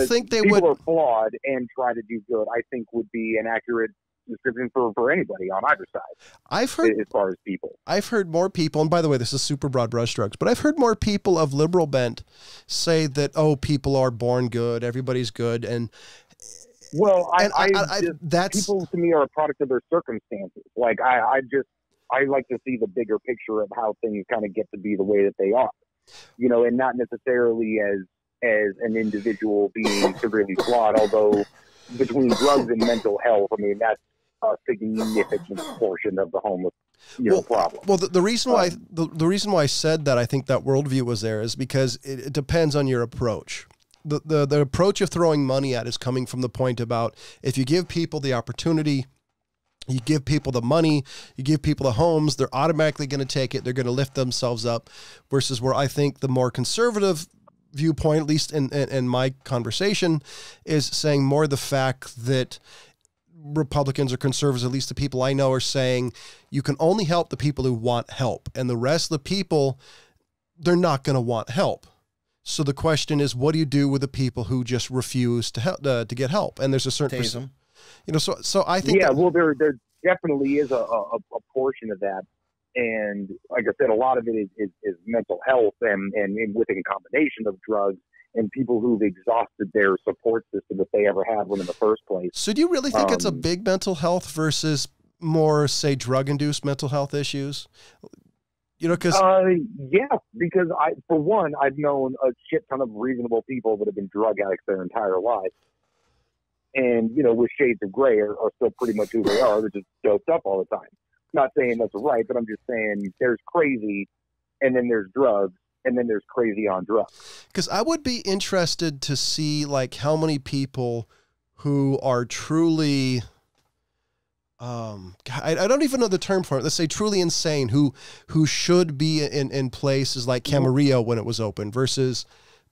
think they people would. Are flawed and try to do good, I think would be an accurate description for anybody on either side. I've heard, as far as people, I've heard more people, and by the way, this is super broad brushstrokes, but I've heard more people of liberal bent say that, oh, people are born good, everybody's good, and well, that's people to me are a product of their circumstances. Like I like to see the bigger picture of how things kind of get to be the way that they are, you know, and not necessarily as an individual being severely flawed. Although between drugs and mental health, I mean, that's a significant portion of the homeless problem. Well, the reason why the reason why I said that I think that worldview was there is because it depends on your approach. The approach of throwing money at is coming from the point about if you give people the opportunity, you give people the money, you give people the homes, they're automatically going to take it. They're going to lift themselves up, versus where I think the more conservative viewpoint, at least in my conversation, is saying more the fact that Republicans or conservatives, at least the people I know, are saying you can only help the people who want help, and the rest of the people, they're not going to want help. So the question is, what do you do with the people who just refuse to help, to get help? And there's a certain, so I think, well, there definitely is a portion of that. And like I said, a lot of it is mental health and with a combination of drugs and people who've exhausted their support system if they ever had one in the first place. So do you really think it's a big mental health versus more, say, drug-induced mental health issues? Because because for one, I've known a shit ton of reasonable people that have been drug addicts their entire life, and with shades of gray are still pretty much who they are. They're just doped up all the time. Not saying that's right, but I'm just saying there's crazy, and then there's drugs, and then there's crazy on drugs. Because I would be interested to see like how many people who are truly, I don't even know the term for it. Let's say truly insane, who should be in places like Camarillo when it was open versus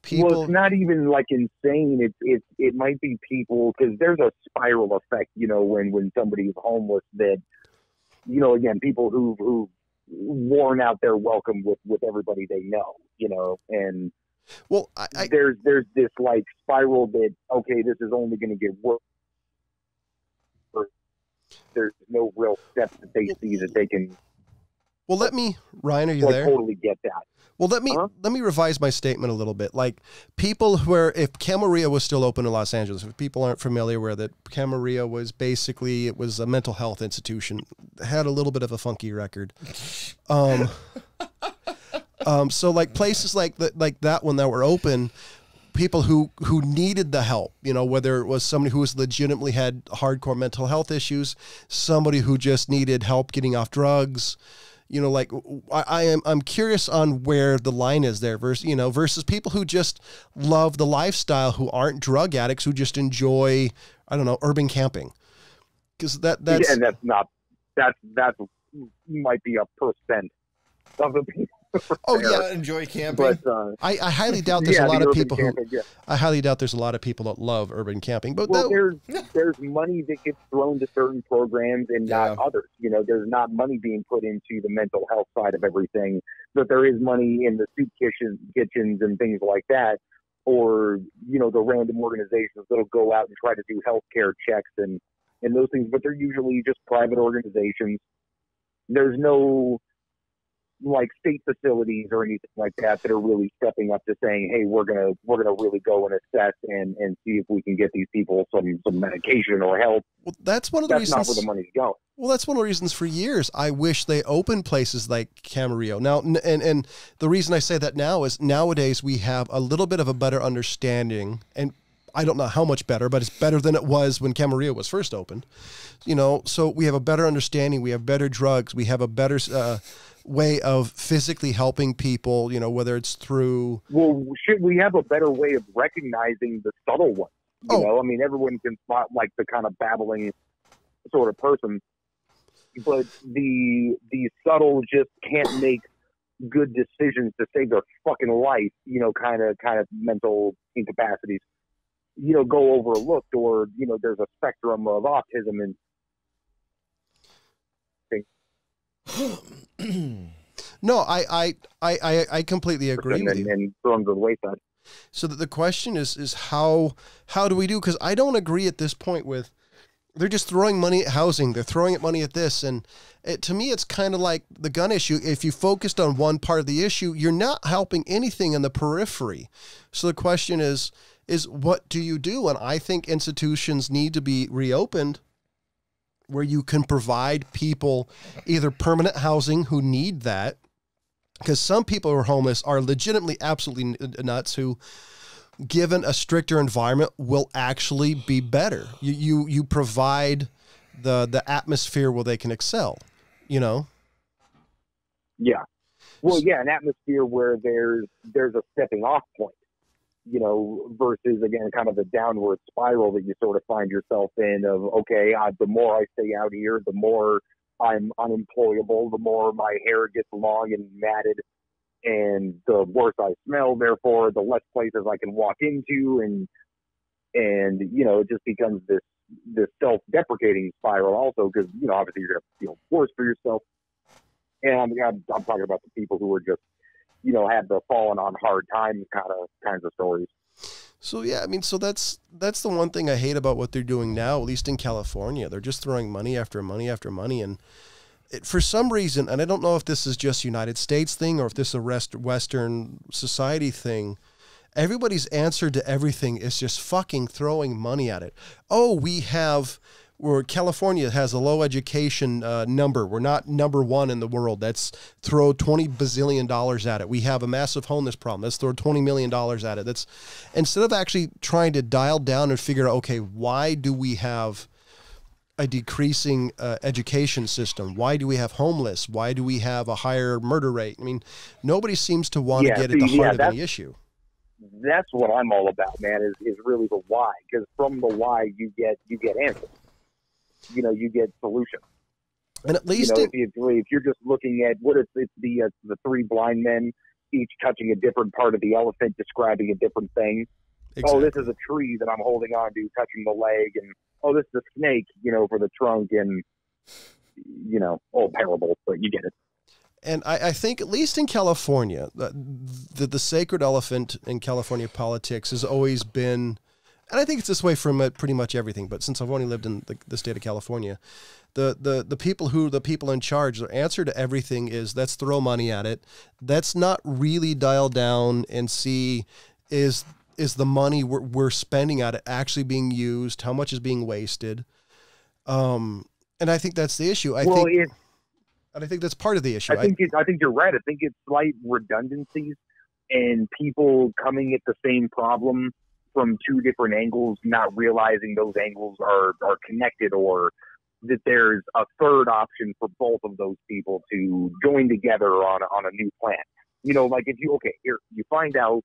people. Well, it's not even like insane. It might be people, because there's a spiral effect. When somebody's homeless, that again, people who've worn out their welcome with everybody they know, and well, there's this like spiral that, okay, this is only going to get worse. There's no real steps that they see that they can. Well, Ryan, are you there? Totally get that. Well, let me revise my statement a little bit. Like people if Camarillo was still open in Los Angeles, if people aren't familiar with it, Camarillo was basically, it was a mental health institution. It had a little bit of a funky record. So like places like that one that were open, people who needed the help, whether it was somebody who was legitimately had hardcore mental health issues, somebody who just needed help getting off drugs. I'm curious on where the line is there versus people who just love the lifestyle, who aren't drug addicts, who just enjoy, I don't know, urban camping. Because that might be a percent of the people. Oh yeah, enjoy camping. But I highly doubt there's a lot of people I highly doubt there's a lot of people that love urban camping. But there's money that gets thrown to certain programs and not others. There's not money being put into the mental health side of everything, but there is money in the soup kitchens and things like that, or the random organizations that'll go out and try to do healthcare checks and those things. But they're usually just private organizations. There's no like state facilities or anything like that are really stepping up to saying, hey, we're gonna really go and assess and see if we can get these people some medication or help. Well, that's one of the reasons. That's not where the money's going. Well, that's one of the reasons for years I wish they opened places like Camarillo. Now, and the reason I say that now is nowadays we have a little bit of a better understanding, and I don't know how much better, but it's better than it was when Camarillo was first opened. So we have a better understanding. We have better drugs. We have a better way of physically helping people, whether it's through. Well, we have a better way of recognizing the subtle ones. I mean, everyone can spot like the kind of babbling sort of person, but the subtle just can't make good decisions to save their fucking life. Kind of mental incapacities. Go overlooked, or there's a spectrum of autism and. No, I completely agree with you. And thrown to the wayside. So that the question is how do we do? Because I don't agree at this point with, they're just throwing money at housing. They're throwing money at this. And to me, it's kind of like the gun issue. If you focused on one part of the issue, you're not helping anything in the periphery. So the question is what do you do? And I think institutions need to be reopened where you can provide people either permanent housing who need that, because some people who are homeless are legitimately absolutely nuts, who, given a stricter environment, will actually be better. You provide the atmosphere where they can excel, Yeah. Well, yeah, an atmosphere where there's a stepping off point. Versus, again, kind of a downward spiral that you sort of find yourself in of, okay, the more I stay out here, the more I'm unemployable, the more my hair gets long and matted, and the worse I smell, therefore, the less places I can walk into, and it just becomes this this self-deprecating spiral also, because, you know, obviously you're going to feel worse for yourself. And I'm talking about the people who are just, you know, had the fallen on hard times kinds of stories. So, yeah, I mean, so that's the one thing I hate about what they're doing now, at least in California. They're just throwing money after money after money. And for some reason, and I don't know if this is just United States thing or if this is a Western society thing, everybody's answer to everything is just fucking throwing money at it. Oh, where California has a low education number. We're not number one in the world. Let's throw $20 bazillion at it. We have a massive homeless problem. Let's throw $20 million at it. That's instead of actually trying to dial down and figure out, okay, why do we have a decreasing education system? Why do we have homeless? Why do we have a higher murder rate? I mean, nobody seems to want to get at the heart of the issue. That's what I'm all about, man, is really the why. Because from the why, you get answers. You know, you get solutions. And at least, you know, if you're just looking at what it's the three blind men, each touching a different part of the elephant, describing a different thing. Exactly. Oh, this is a tree that I'm holding on to, touching the leg, and oh, this is a snake, you know, for the trunk, and you know, all parables, but you get it. And I think, at least in California, the sacred elephant in California politics has always been, and I think it's this way from pretty much everything, but since I've only lived in the state of California, the people in charge, their answer to everything is, let's throw money at it. Let's not really dial down and see, is the money we're spending at it actually being used? How much is being wasted? And I think that's the issue. And I think that's part of the issue. I think you're right. I think it's slight redundancies and people coming at the same problem from two different angles, not realizing those angles are connected, or that there's a third option for both of those people to join together on a new plan. You know, like if you find out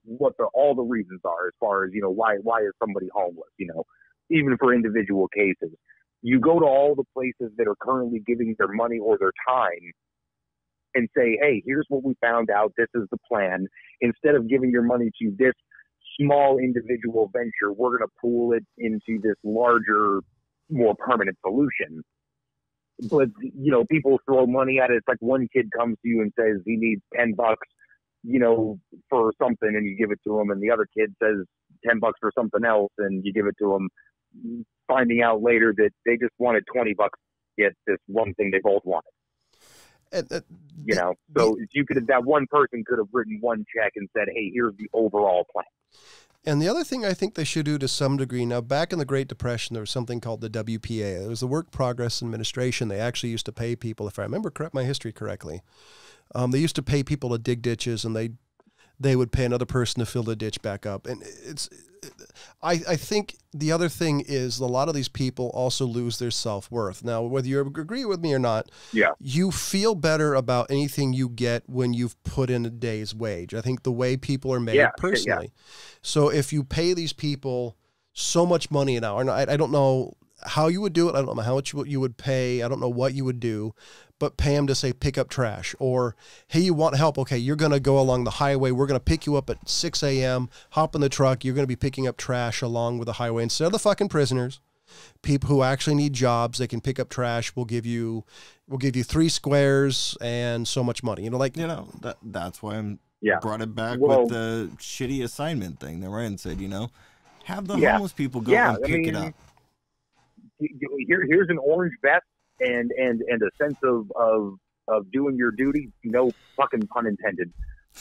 what all the reasons are as far as, you know, why is somebody homeless, you know, even for individual cases. You go to all the places that are currently giving their money or their time and say, hey, here's what we found out. This is the plan. Instead of giving your money to this small individual venture, we're going to pool it into this larger, more permanent solution. But, you know, people throw money at it. It's like one kid comes to you and says he needs $10, you know, for something, and you give it to him. And the other kid says $10 for something else, and you give it to him, finding out later that they just wanted $20 to get this one thing they both wanted. You know, so that one person could have written one check and said, hey, here's the overall plan. And the other thing I think they should do to some degree, now back in the Great Depression, there was something called the WPA. It was the Work Progress Administration. They actually used to pay people, if I remember my history correctly, they used to pay people to dig ditches, and they would pay another person to fill the ditch back up. And I think the other thing is a lot of these people also lose their self-worth. Now, whether you agree with me or not, you feel better about anything you get when you've put in a day's wage. I think the way people are made personally. So if you pay these people so much money an hour, and I don't know how you would do it. I don't know how much you would pay. I don't know what you would do, but pay them to say, pick up trash, or, hey, you want help? Okay, you're going to go along the highway. We're going to pick you up at 6 a.m., hop in the truck. You're going to be picking up trash along with the highway. Instead of the fucking prisoners, people who actually need jobs, they can pick up trash. We'll give you 3 squares and so much money. You know, like, that's why I'm brought it back with the shitty assignment thing that Ryan said, you know, have the homeless people go and pick it up. Here's an orange vest and a sense of doing your duty, no fucking pun intended,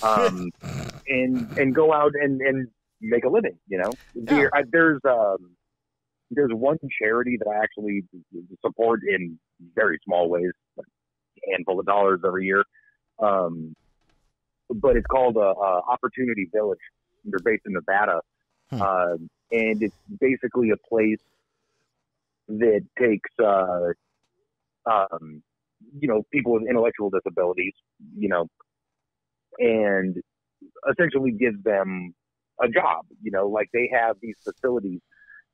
and go out and make a living. You know, there's one charity that I actually support in very small ways, like a handful of dollars every year, but it's called Opportunity Village. They're based in Nevada, and it's basically a place that takes, you know, people with intellectual disabilities, you know, and essentially gives them a job. You know, like they have these facilities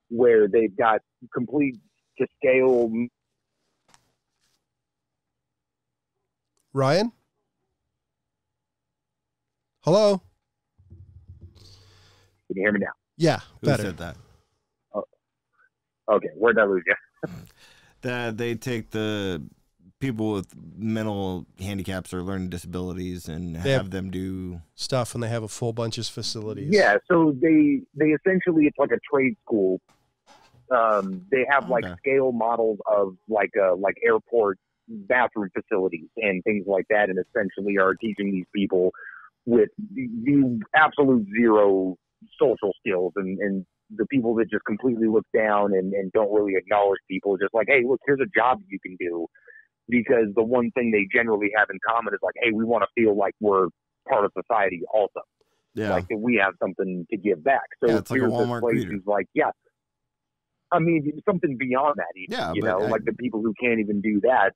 where they've got complete to scale. Ryan? Hello? Can you hear me now? Yeah, Who better. said that? Okay, where'd I lose you? That they take the people with mental handicaps or learning disabilities and have them do stuff, and they have a full bunch of facilities. Yeah, so they essentially, it's like a trade school. They have like scale models of like airport bathroom facilities and things like that, and essentially are teaching these people with the absolute zero social skills and the people that just completely look down and don't really acknowledge people, just like, hey, look, here's a job you can do. Because the one thing they generally have in common is like, hey, we want to feel like we're part of society also. Yeah. Like that we have something to give back. So yeah, it's like a Walmart place who's like, yeah, I mean, something beyond that even, yeah, you know, like the people who can't even do that.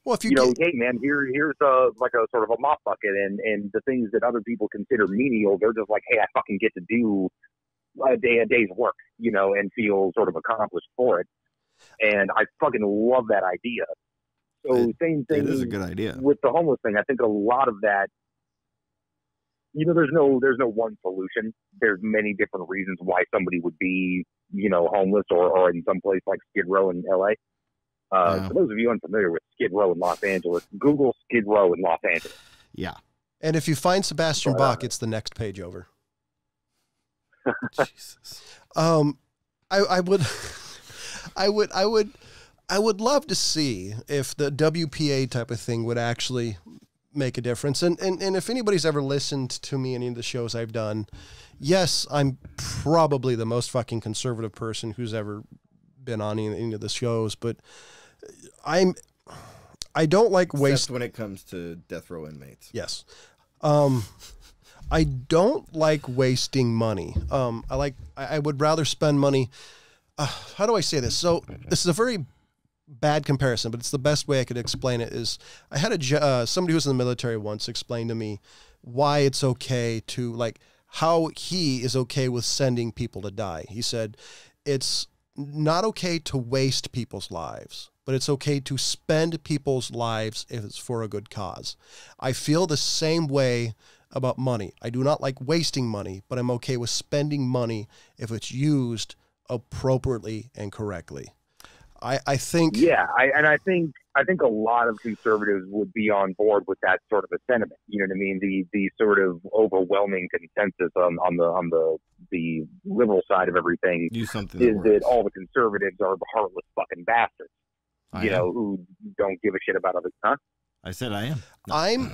Well, if you know, hey man, here's like a sort of a mop bucket and the things that other people consider menial, they're just like, hey, I fucking get to do a day's work, you know, and feel sort of accomplished for it. And I fucking love that idea. So same thing. It is a good idea with the homeless thing. I think a lot of that, you know, there's no one solution. There's many different reasons why somebody would be, you know, homeless or in some place like Skid Row in LA. For those of you unfamiliar with Skid Row in Los Angeles, Google Skid Row in Los Angeles. Yeah. And if you find Sebastian Bach, it's the next page over. Jesus. I would love to see if the WPA type of thing would actually make a difference. And if anybody's ever listened to me, any of the shows I've done, yes, I'm probably the most fucking conservative person who's ever been on any of the shows, but I don't like waste when it comes to death row inmates. Yes. I don't like wasting money. I would rather spend money. How do I say this? So this is a very bad comparison, but it's the best way I could explain it. Is I had somebody who was in the military once explain to me why it's okay to, like, how he is okay with sending people to die. He said it's not okay to waste people's lives, but it's okay to spend people's lives if it's for a good cause. I feel the same way about money. I do not like wasting money, but I'm okay with spending money if it's used appropriately and correctly. I think. Yeah, I think a lot of conservatives would be on board with that sort of a sentiment. You know what I mean? The sort of overwhelming consensus on the liberal side of everything is that all the conservatives are heartless fucking bastards. You know, who don't give a shit about other. Huh? I said I am. No. I'm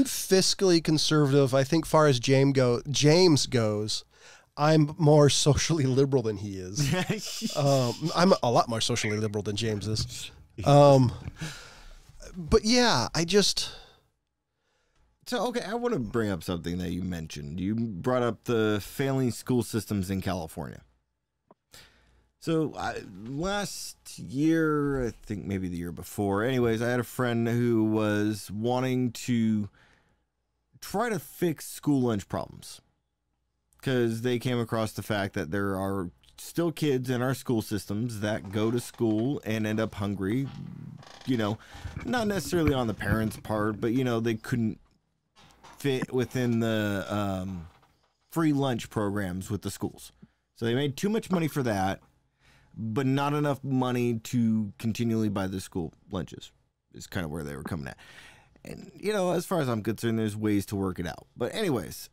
fiscally conservative. I think far as James goes, I'm more socially liberal than he is. I'm a lot more socially liberal than James is. But yeah, So, okay, I want to bring up something that you mentioned. You brought up the failing school systems in California. So last year, I think maybe the year before, anyways, I had a friend who was wanting to try to fix school lunch problems because they came across the fact that there are still kids in our school systems that go to school and end up hungry, you know, not necessarily on the parents' part, but, you know, they couldn't fit within the free lunch programs with the schools. So they made too much money for that, but not enough money to continually buy the school lunches is kind of where they were coming at. And, you know, as far as I'm concerned, there's ways to work it out. But anyways,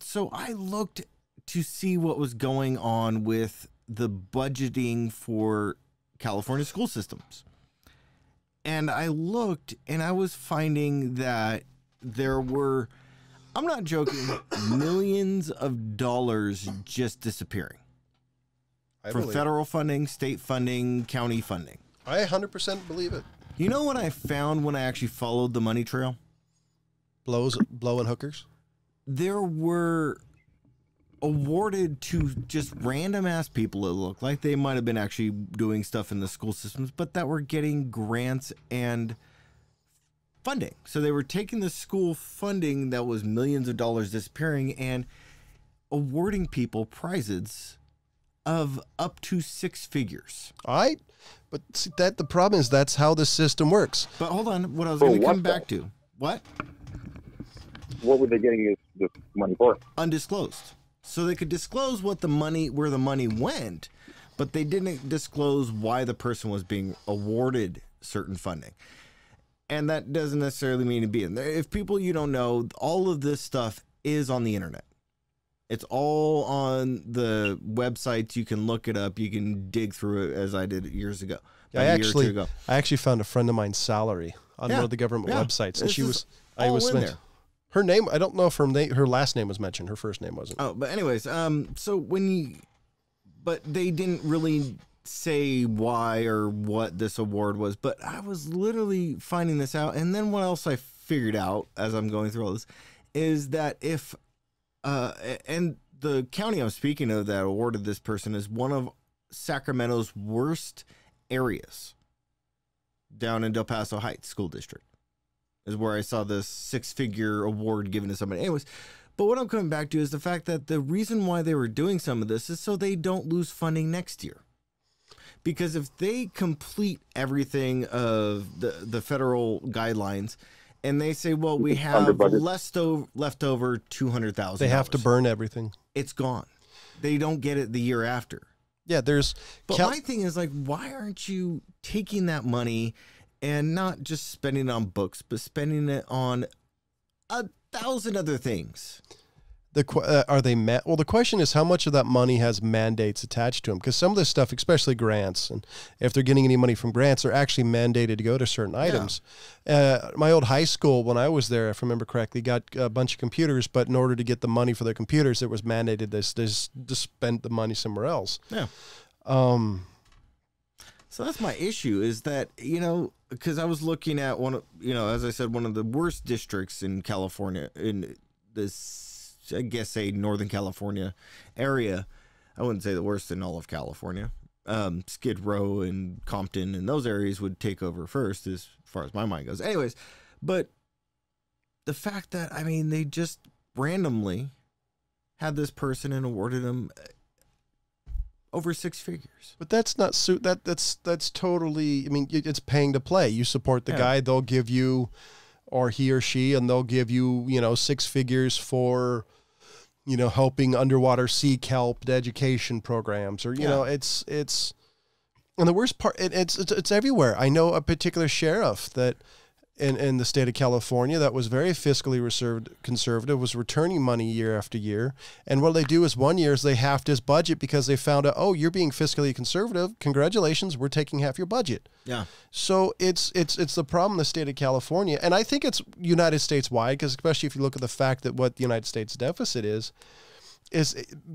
so I looked to see what was going on with the budgeting for California school systems. And I looked and I was finding that there were, I'm not joking, millions of dollars just disappearing. From federal funding, state funding, county funding. I 100% believe it. You know what I found when I actually followed the money trail? Blowing hookers? There were awarded to just random ass people. It looked like they might have been actually doing stuff in the school systems, but that were getting grants and funding. So they were taking the school funding that was millions of dollars disappearing and awarding people prizes of up to 6 figures. All right. But see, the problem is that's how the system works. But hold on, what I was going to come back to. What? What were they getting this money for? Undisclosed. So they could disclose where the money went, but they didn't disclose why the person was being awarded certain funding. And that doesn't necessarily mean to be in there. If people you don't know, all of this stuff is on the internet. It's all on the websites. You can look it up. You can dig through it, as I did years ago. I actually found a friend of mine's salary on one of the government websites, and I was in there. Her name, I don't know if her last name was mentioned. Her first name wasn't. Oh, but anyways, so but they didn't really say why or what this award was, but I was literally finding this out. And then what else I figured out as I'm going through all this is that if, and the county I'm speaking of that awarded this person is one of Sacramento's worst areas down in Del Paso Heights School District is where I saw this 6-figure award given to somebody. Anyways, but what I'm coming back to is the fact that the reason why they were doing some of this is so they don't lose funding next year. Because if they complete everything of the federal guidelines and they say, well, we have left over $200,000. They have to burn everything. It's gone. They don't get it the year after. Yeah, But my thing is, like, why aren't you taking that money and not just spending it on books, but spending it on 1,000 other things? Are they well, the question is how much of that money has mandates attached to them, because some of this stuff, especially grants, and if they're getting any money from grants, are actually mandated to go to certain items. My old high school, when I was there, if I remember correctly, got a bunch of computers, but in order to get the money for their computers, it was mandated to spend the money somewhere else. So that's my issue, is that, because I was looking at as I said, one of the worst districts in California, in this, I guess, say Northern California area. I wouldn't say the worst in all of California. Skid Row and Compton and those areas would take over first, as far as my mind goes. Anyways, but the fact that, they just randomly had this person and awarded them over 6 figures. But that's not that's totally, it's paying to play. You support the guy, they'll give you, or he or she, and they'll give you, 6 figures for, helping underwater sea kelp education programs, or, it's, and the worst part, it's everywhere. I know a particular sheriff that in the state of California that was very fiscally conservative, was returning money year after year. And what they do is one year is they halved his budget because they found out, oh, you're being fiscally conservative. Congratulations, we're taking half your budget. Yeah. So it's the problem in the state of California. And I think it's United States wide, because especially if you look at the fact that what the United States deficit is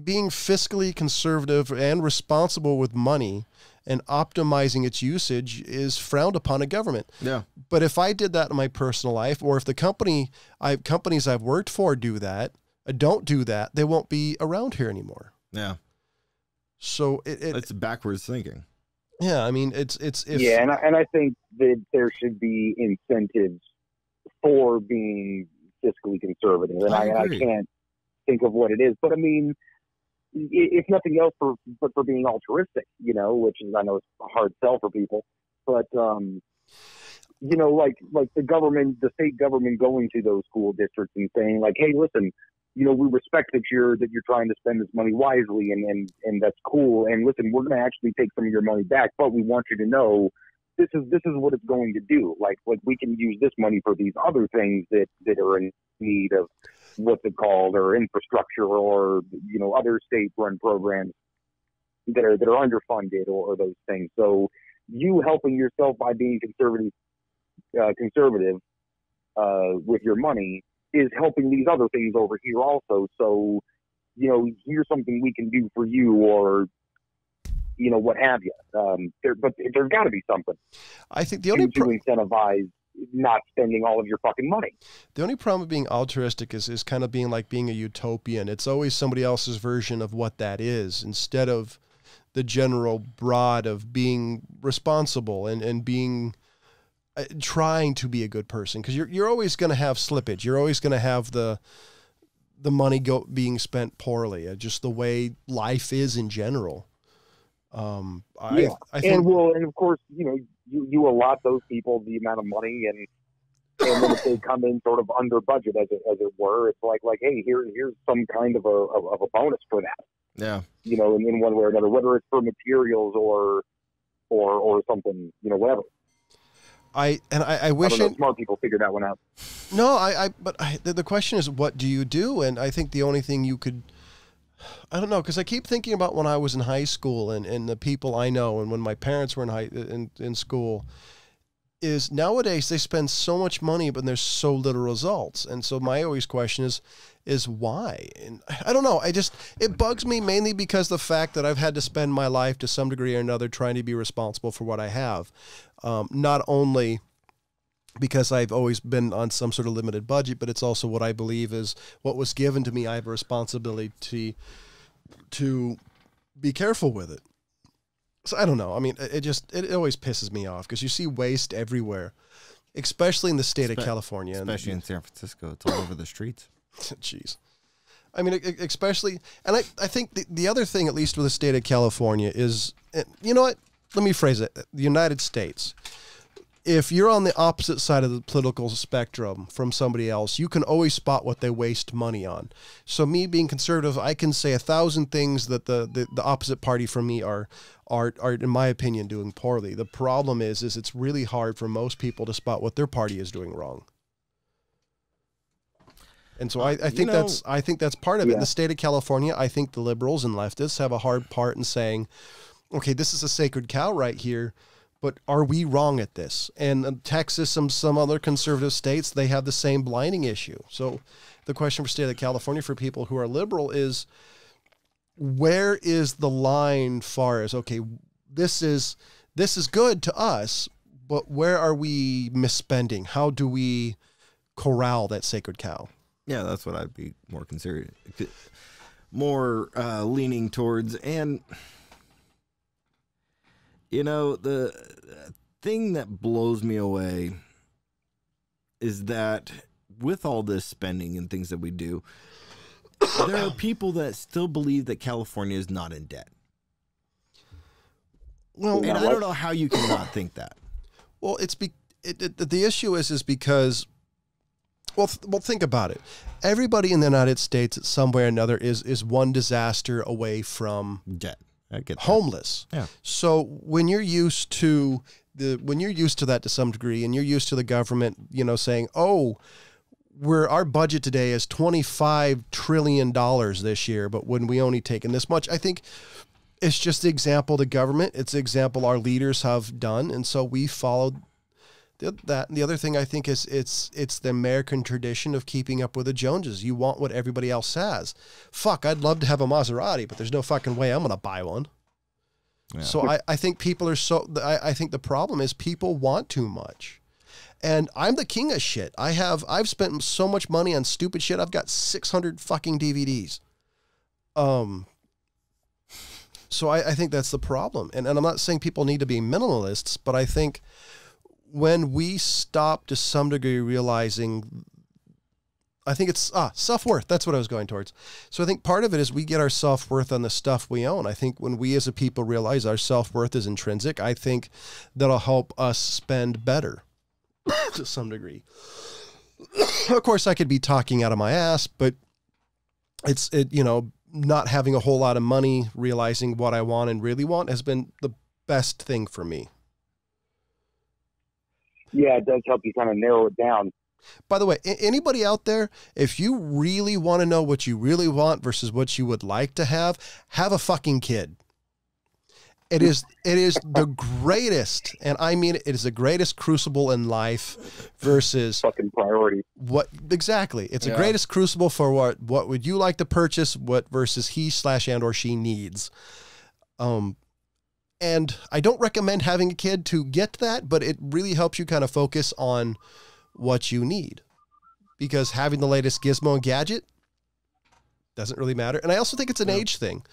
being fiscally conservative and responsible with money and optimizing its usage is frowned upon in government. Yeah. But if I did that in my personal life, or if the companies I've worked for don't do that, they won't be around here anymore. Yeah. So it's backwards thinking. Yeah, it's and I think that there should be incentives for being fiscally conservative, and I can't think of what it is, but if nothing else, for being altruistic, which is, I know it's a hard sell for people, but like the state government going to those school districts and saying, like, hey, listen, we respect that you're trying to spend this money wisely, and that's cool, and listen, we're going to actually take some of your money back, but we want you to know this is what it's going to do. Like we can use this money for these other things that are in need of, what's it called, or infrastructure, or other state-run programs that are underfunded, or those things. So you helping yourself by being conservative with your money is helping these other things over here also. So here's something we can do for you, or what have you. But there's got to be something. I think the only to incentivize not spending all of your fucking money. The only problem with being altruistic is kind of being like being a utopian. It's always somebody else's version of what that is, instead of the general broad of being responsible and being trying to be a good person. Because you're always going to have slippage. You're always going to have the money being spent poorly. Just the way life is in general. I think, and of course, you allot those people the amount of money, and And then if they come in sort of under budget, as it were, it's like hey, here's some kind of a bonus for that. Yeah. You know, in one way or another, whether it's for materials or something, you know, whatever. I wish smart people figure that one out. No, but the question is, what do you do? And I think the only thing you could, I don't know, because I keep thinking about when I was in high school and the people I know, and when my parents were in school, is nowadays they spend so much money, but there's so little results. And so my always question is why? And I don't know. It bugs me mainly because the fact that I've had to spend my life to some degree or another trying to be responsible for what I have. Not only because I've always been on some sort of limited budget, but it's also what I believe is what was given to me. I have a responsibility to be careful with it. So I don't know. I mean, it always pisses me off because you see waste everywhere, especially in the state of California. Especially in San Francisco. It's all over the streets. Jeez. I mean, especially, and I think the other thing, at least with the state of California, is, you know what? Let me phrase it. The United States. If you're on the opposite side of the political spectrum from somebody else, you can always spot what they waste money on. So me being conservative, I can say 1,000 things that the opposite party from me are, in my opinion, doing poorly. The problem is it's really hard for most people to spot what their party is doing wrong. And so I think that's part of it. In the state of California, I think the liberals and leftists have a hard part in saying, okay, this is a sacred cow right here, but are we wrong at this? And Texas and some other conservative states, they have the same blinding issue. So the question for state of California for people who are liberal is, where is the line far as, okay, this is good to us, but where are we misspending? How do we corral that sacred cow? Yeah, that's what I'd be more leaning towards. And you know, the thing that blows me away is that with all this spending and things that we do, there are people that still believe that California is not in debt. Well, and I don't know how you can not think that. Well, the issue is because, well, think about it. Everybody in the United States, somewhere or another, is one disaster away from debt. I get that. Homeless. Yeah. So when you're used to that to some degree, and you're used to the government, you know, saying, "Oh, our budget today is $25 trillion this year, but when we only taken this much," I think it's just the example of the government. It's the example our leaders have done, and so we followed that. And the other thing I think is it's the American tradition of keeping up with the Joneses. You want what everybody else has. Fuck, I'd love to have a Maserati, but there's no fucking way I'm going to buy one. Yeah. So I think people are I think the problem is people want too much. And I'm the king of shit. I've spent so much money on stupid shit. I've got 600 fucking DVDs. So I think that's the problem. And I'm not saying people need to be minimalists, but I think when we stop to some degree realizing, I think it's self-worth. That's what I was going towards. So I think part of it is we get our self-worth on the stuff we own. I think when we as a people realize our self-worth is intrinsic, I think that'll help us spend better to some degree. Of course, I could be talking out of my ass, but not having a whole lot of money, realizing what I want and really want has been the best thing for me. Yeah, it does help you kind of narrow it down. By the way, anybody out there, if you really want to know what you really want versus what you would like to have a fucking kid. It is the greatest, and I mean it is the greatest crucible in life versus fucking priority. What exactly? It's the greatest crucible for what would you like to purchase, what versus he/and/or she needs. And I don't recommend having a kid to get that, but it really helps you kind of focus on what you need, because having the latest gizmo and gadget doesn't really matter. And I also think it's an age thing.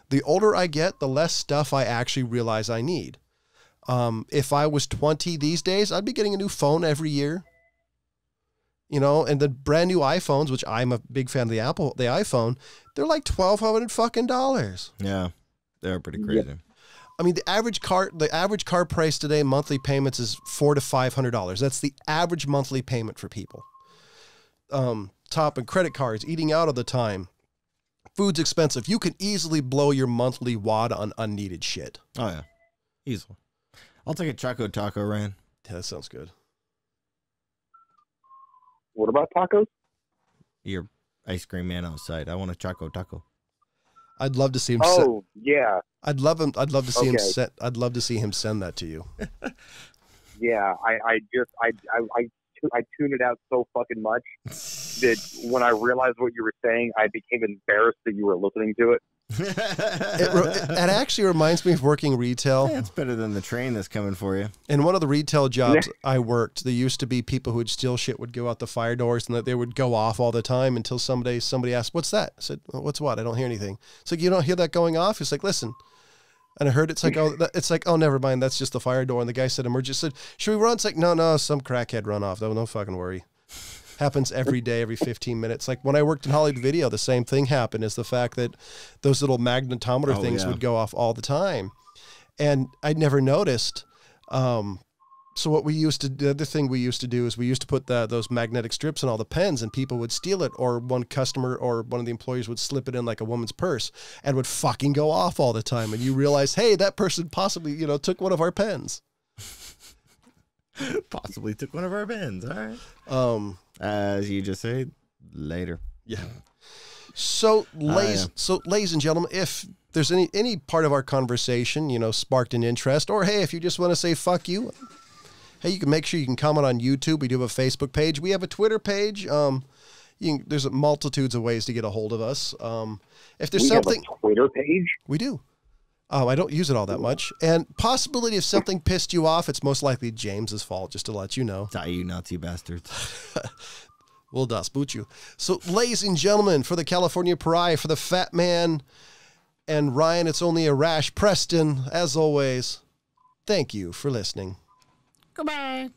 The older I get, the less stuff I actually realize I need. If I was 20 these days, I'd be getting a new phone every year. You know, and the brand new iPhones, which I'm a big fan of the iPhone, they're like $1,200 fucking dollars. Yeah, they're pretty crazy. I mean, the average car price today, monthly payments is $400 to $500. That's the average monthly payment for people. Top and credit cards, eating out all the time. Food's expensive. You can easily blow your monthly wad on unneeded shit. Oh, yeah. Easily. I'll take a Choco Taco, Ryan. Yeah, that sounds good. What about tacos? You're ice cream man outside. I want a Choco Taco. I'd love to see him. Yeah. I'd love to see him. I'd love to see him send that to you. Yeah, I tuned it out so fucking much that when I realized what you were saying, I became embarrassed that you were listening to it. It actually reminds me of working retail. Yeah, it's better than the train that's coming for you. In one of the retail jobs I worked, there used to be people who would steal shit, would go out the fire doors, and that they would go off all the time until somebody asked, "What's that?" I said, well, "What's what? I don't hear anything." It's like, "You don't hear that going off?" It's like, "Listen." And I heard it's like, oh, never mind. That's just the fire door. And the guy said, emergency. Said, "Should we run?" It's like, no, some crackhead run off. No fucking worry. Happens every day, every 15 minutes. Like when I worked in Hollywood Video, the same thing happened, is the fact that those little magnetometer things would go off all the time. And I'd never noticed. So what the other thing we used to do is we used to put those magnetic strips in all the pens, and people would steal it, or one customer or one of the employees would slip it in like a woman's purse and would fucking go off all the time. And you realize, hey, that person possibly, took one of our pens. Possibly took one of our pens. All right. As you just said, later. Yeah. So, ladies and gentlemen, if there's any part of our conversation, sparked an interest, or hey, if you just want to say fuck you, hey, you can make sure you can comment on YouTube. We do have a Facebook page. We have a Twitter page. There's multitudes of ways to get a hold of us. If there's something, have a Twitter page, we do. I don't use it all that much. And possibility if something pissed you off, it's most likely James's fault, just to let you know. Die, you Nazi bastards. We'll das boot you. So, ladies and gentlemen, for the California Pariah, for the Fat Man and Ryan, it's only a rash. Preston, as always, thank you for listening. Goodbye.